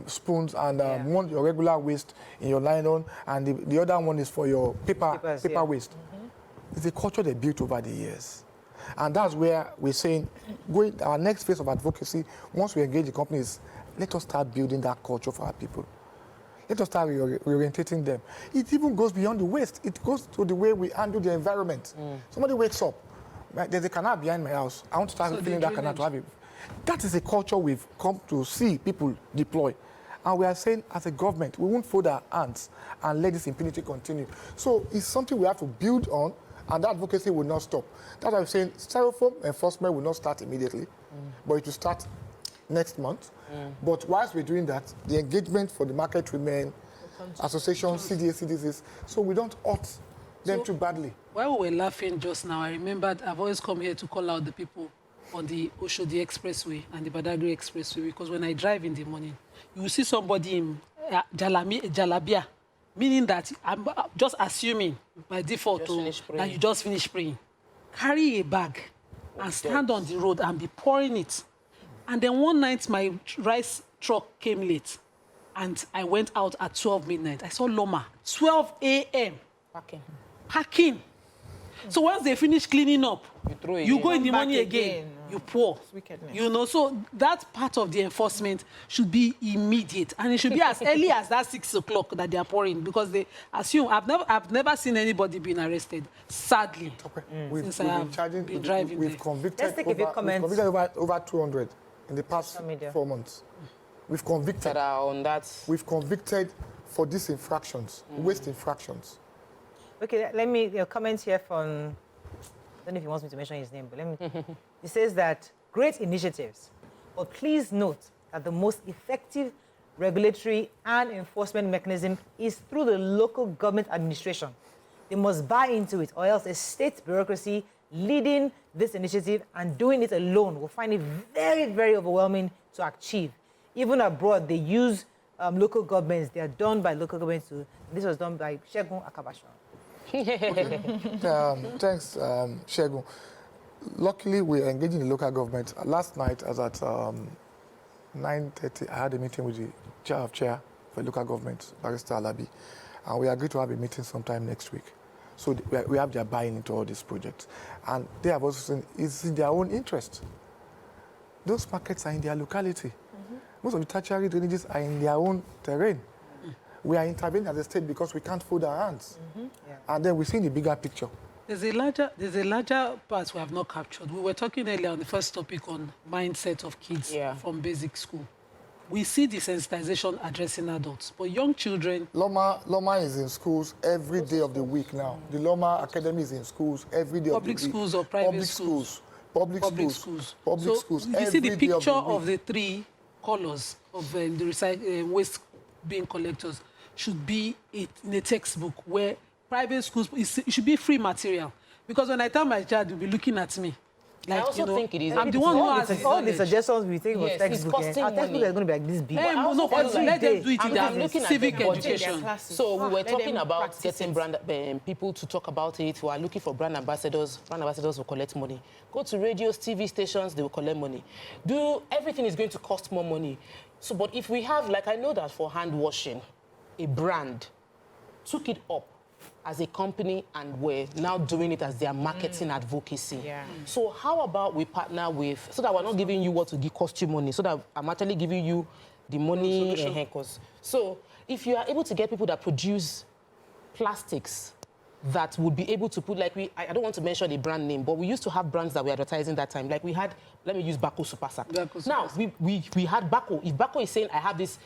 spoons, and one your regular waste in your nylon, and the other one is for your paper waste. It's a culture they built over the years. And that's where we're saying, our next phase of advocacy, once we engage the companies, let us start building that culture for our people. Let us start reorientating them. It even goes beyond the waste. It goes to the way we handle the environment. Somebody wakes up, right, there's a canal behind my house. I want to start filling that canal to have it. That is a culture we've come to see people deploy. And we are saying, as a government, we won't fold our hands and let this impunity continue. So it's something we have to build on, and that advocacy will not stop. That's why I'm saying styrofoam enforcement will not start immediately, but it will start next month. But whilst we're doing that, the engagement for the market women, associations, CDA, CDCs, so we don't hurt them too badly. While we were laughing just now, I remembered I've always come here to call out the people on the Oshodi Expressway and the Badagry Expressway, because when I drive in the morning, you will see somebody in Jalabia meaning that I'm just assuming by default that you just finished praying. Carry a bag and stand on the road and be pouring it. And then one night, my rice truck came late. And I went out at 12 midnight. I saw Loma, 12 a.m. Packing. So once they finish cleaning up, you go in the morning again, you pour. You know, so that part of the enforcement should be immediate. And it should be as early as that 6 o'clock that they are pouring, because they assume, I've never seen anybody being arrested, sadly, since I have been driving We've convicted, Let's take a few comments. we've convicted over 200 in the past 4 months. We've convicted. That are on that. We've convicted for these infractions, waste infractions. Okay, let me comment here from, I don't know if he wants me to mention his name, but let me. He says that great initiatives, but please note that the most effective regulatory and enforcement mechanism is through the local government administration. They must buy into it, or else a state bureaucracy leading this initiative and doing it alone will find it very, very overwhelming to achieve. Even abroad, they use local governments. They are done by local governments too. This was done by Segun Akabashan. Thanks, Segun. Luckily, we're engaging the local government. Last night, as at 9:30, I had a meeting with the chair for local government, Barrister Alabi, and we agreed to have a meeting sometime next week. So we have their buy-in into all these projects. And they have also said it's in their own interest. Those markets are in their locality. Most of the tertiary drainages are in their own terrain. We are intervening as a state because we can't fold our hands. And then we see the bigger picture. There's a larger part we have not captured. We were talking earlier on the first topic on mindset of kids from basic school. We see desensitization addressing adults, but young children... Loma is in schools every day of the week now. The Loma Academy is in schools every day of the week. Public schools or private schools? Public schools. Public schools. You see the picture of the 3 colors of the waste bin collectors should be in a textbook where private schools, it should be free material. Because when I tell my child, you'll be looking at me. Like, I also think it is. I'm the one who has all the suggestions we take for textbook. Our textbook is going to be like this big. No, let them do it in their civic education. So we were talking about getting people to talk about it. We are looking for brand ambassadors. Brand ambassadors will collect money. Go to radios, TV stations, they will collect money. Everything is going to cost more money. So, but if we have, like I know that for hand washing, a brand took it up as a company and we're now doing it as their marketing advocacy. So how about we partner with, so that we're not giving you what to cost you money, so that I'm actually giving you the money. So if you are able to get people that produce plastics that would be able to put, like I don't want to mention the brand name, but we used to have brands that were advertising that time. Like we had, let me use Bako Super Sack. Now, we had Bako. If Bako is saying, I have this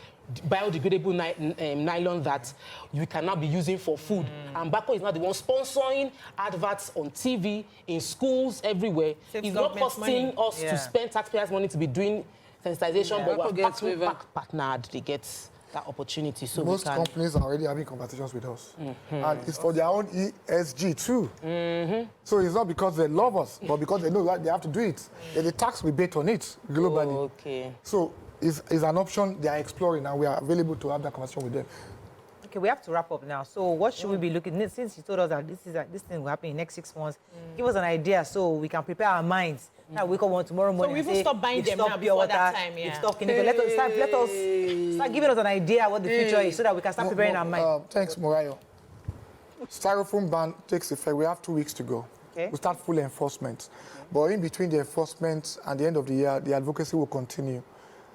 biodegradable nylon that you can now be using for food, and Bako is now the one sponsoring adverts on TV, in schools, everywhere. It's not costing us to spend taxpayers' money to be doing sensitization, but we're partnered, they get that opportunity. So most companies are already having conversations with us. And it's for their own ESG too. So it's not because they love us, but because they know that they have to do it. The tax we bet on it globally. So it's an option they are exploring, and we are available to have that conversation with them. Okay, we have to wrap up now. So what should we be looking at? Since you told us that this thing will happen in the next 6 months, give us an idea so we can prepare our minds. Now we come on tomorrow morning. So we even stop buying them now before that time. Let us start giving us an idea what the future is, so that we can start preparing our mind. Thanks, Morayo. Styrofoam ban takes effect. We have 2 weeks to go. We start full enforcement. But in between the enforcement and the end of the year, the advocacy will continue,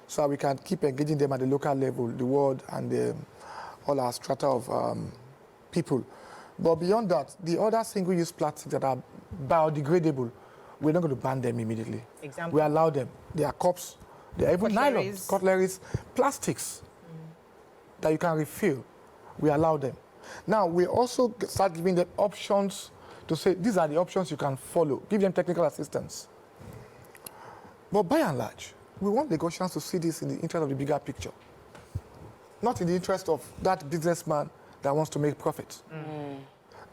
so we can keep engaging them at the local level, the world, and all our strata of people. But beyond that, the other single-use plastics that are biodegradable, we're not going to ban them immediately. Example? We allow them. They are cups, they are even nylon, cutleries, plastics that you can refill. We allow them. Now, we also start giving them options to say, these are the options you can follow. Give them technical assistance. But by and large, we want Lagosians to see this in the interest of the bigger picture. Not in the interest of that businessman that wants to make profit.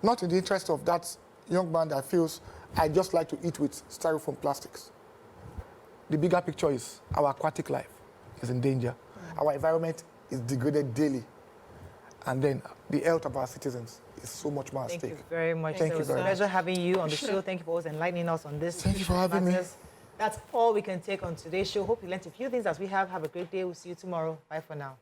Not in the interest of that young man that feels, I just like to eat with styrofoam plastics. The bigger picture is our aquatic life is in danger. Our environment is degraded daily. And then the health of our citizens is so much more at Thank stake. you very much. Thank It you was a very pleasure having you on the show. Thank you for always enlightening us on this. Thank you for having me. matters. That's all we can take on today's show. Hope you learned a few things as we have. Have a great day. We'll see you tomorrow. Bye for now.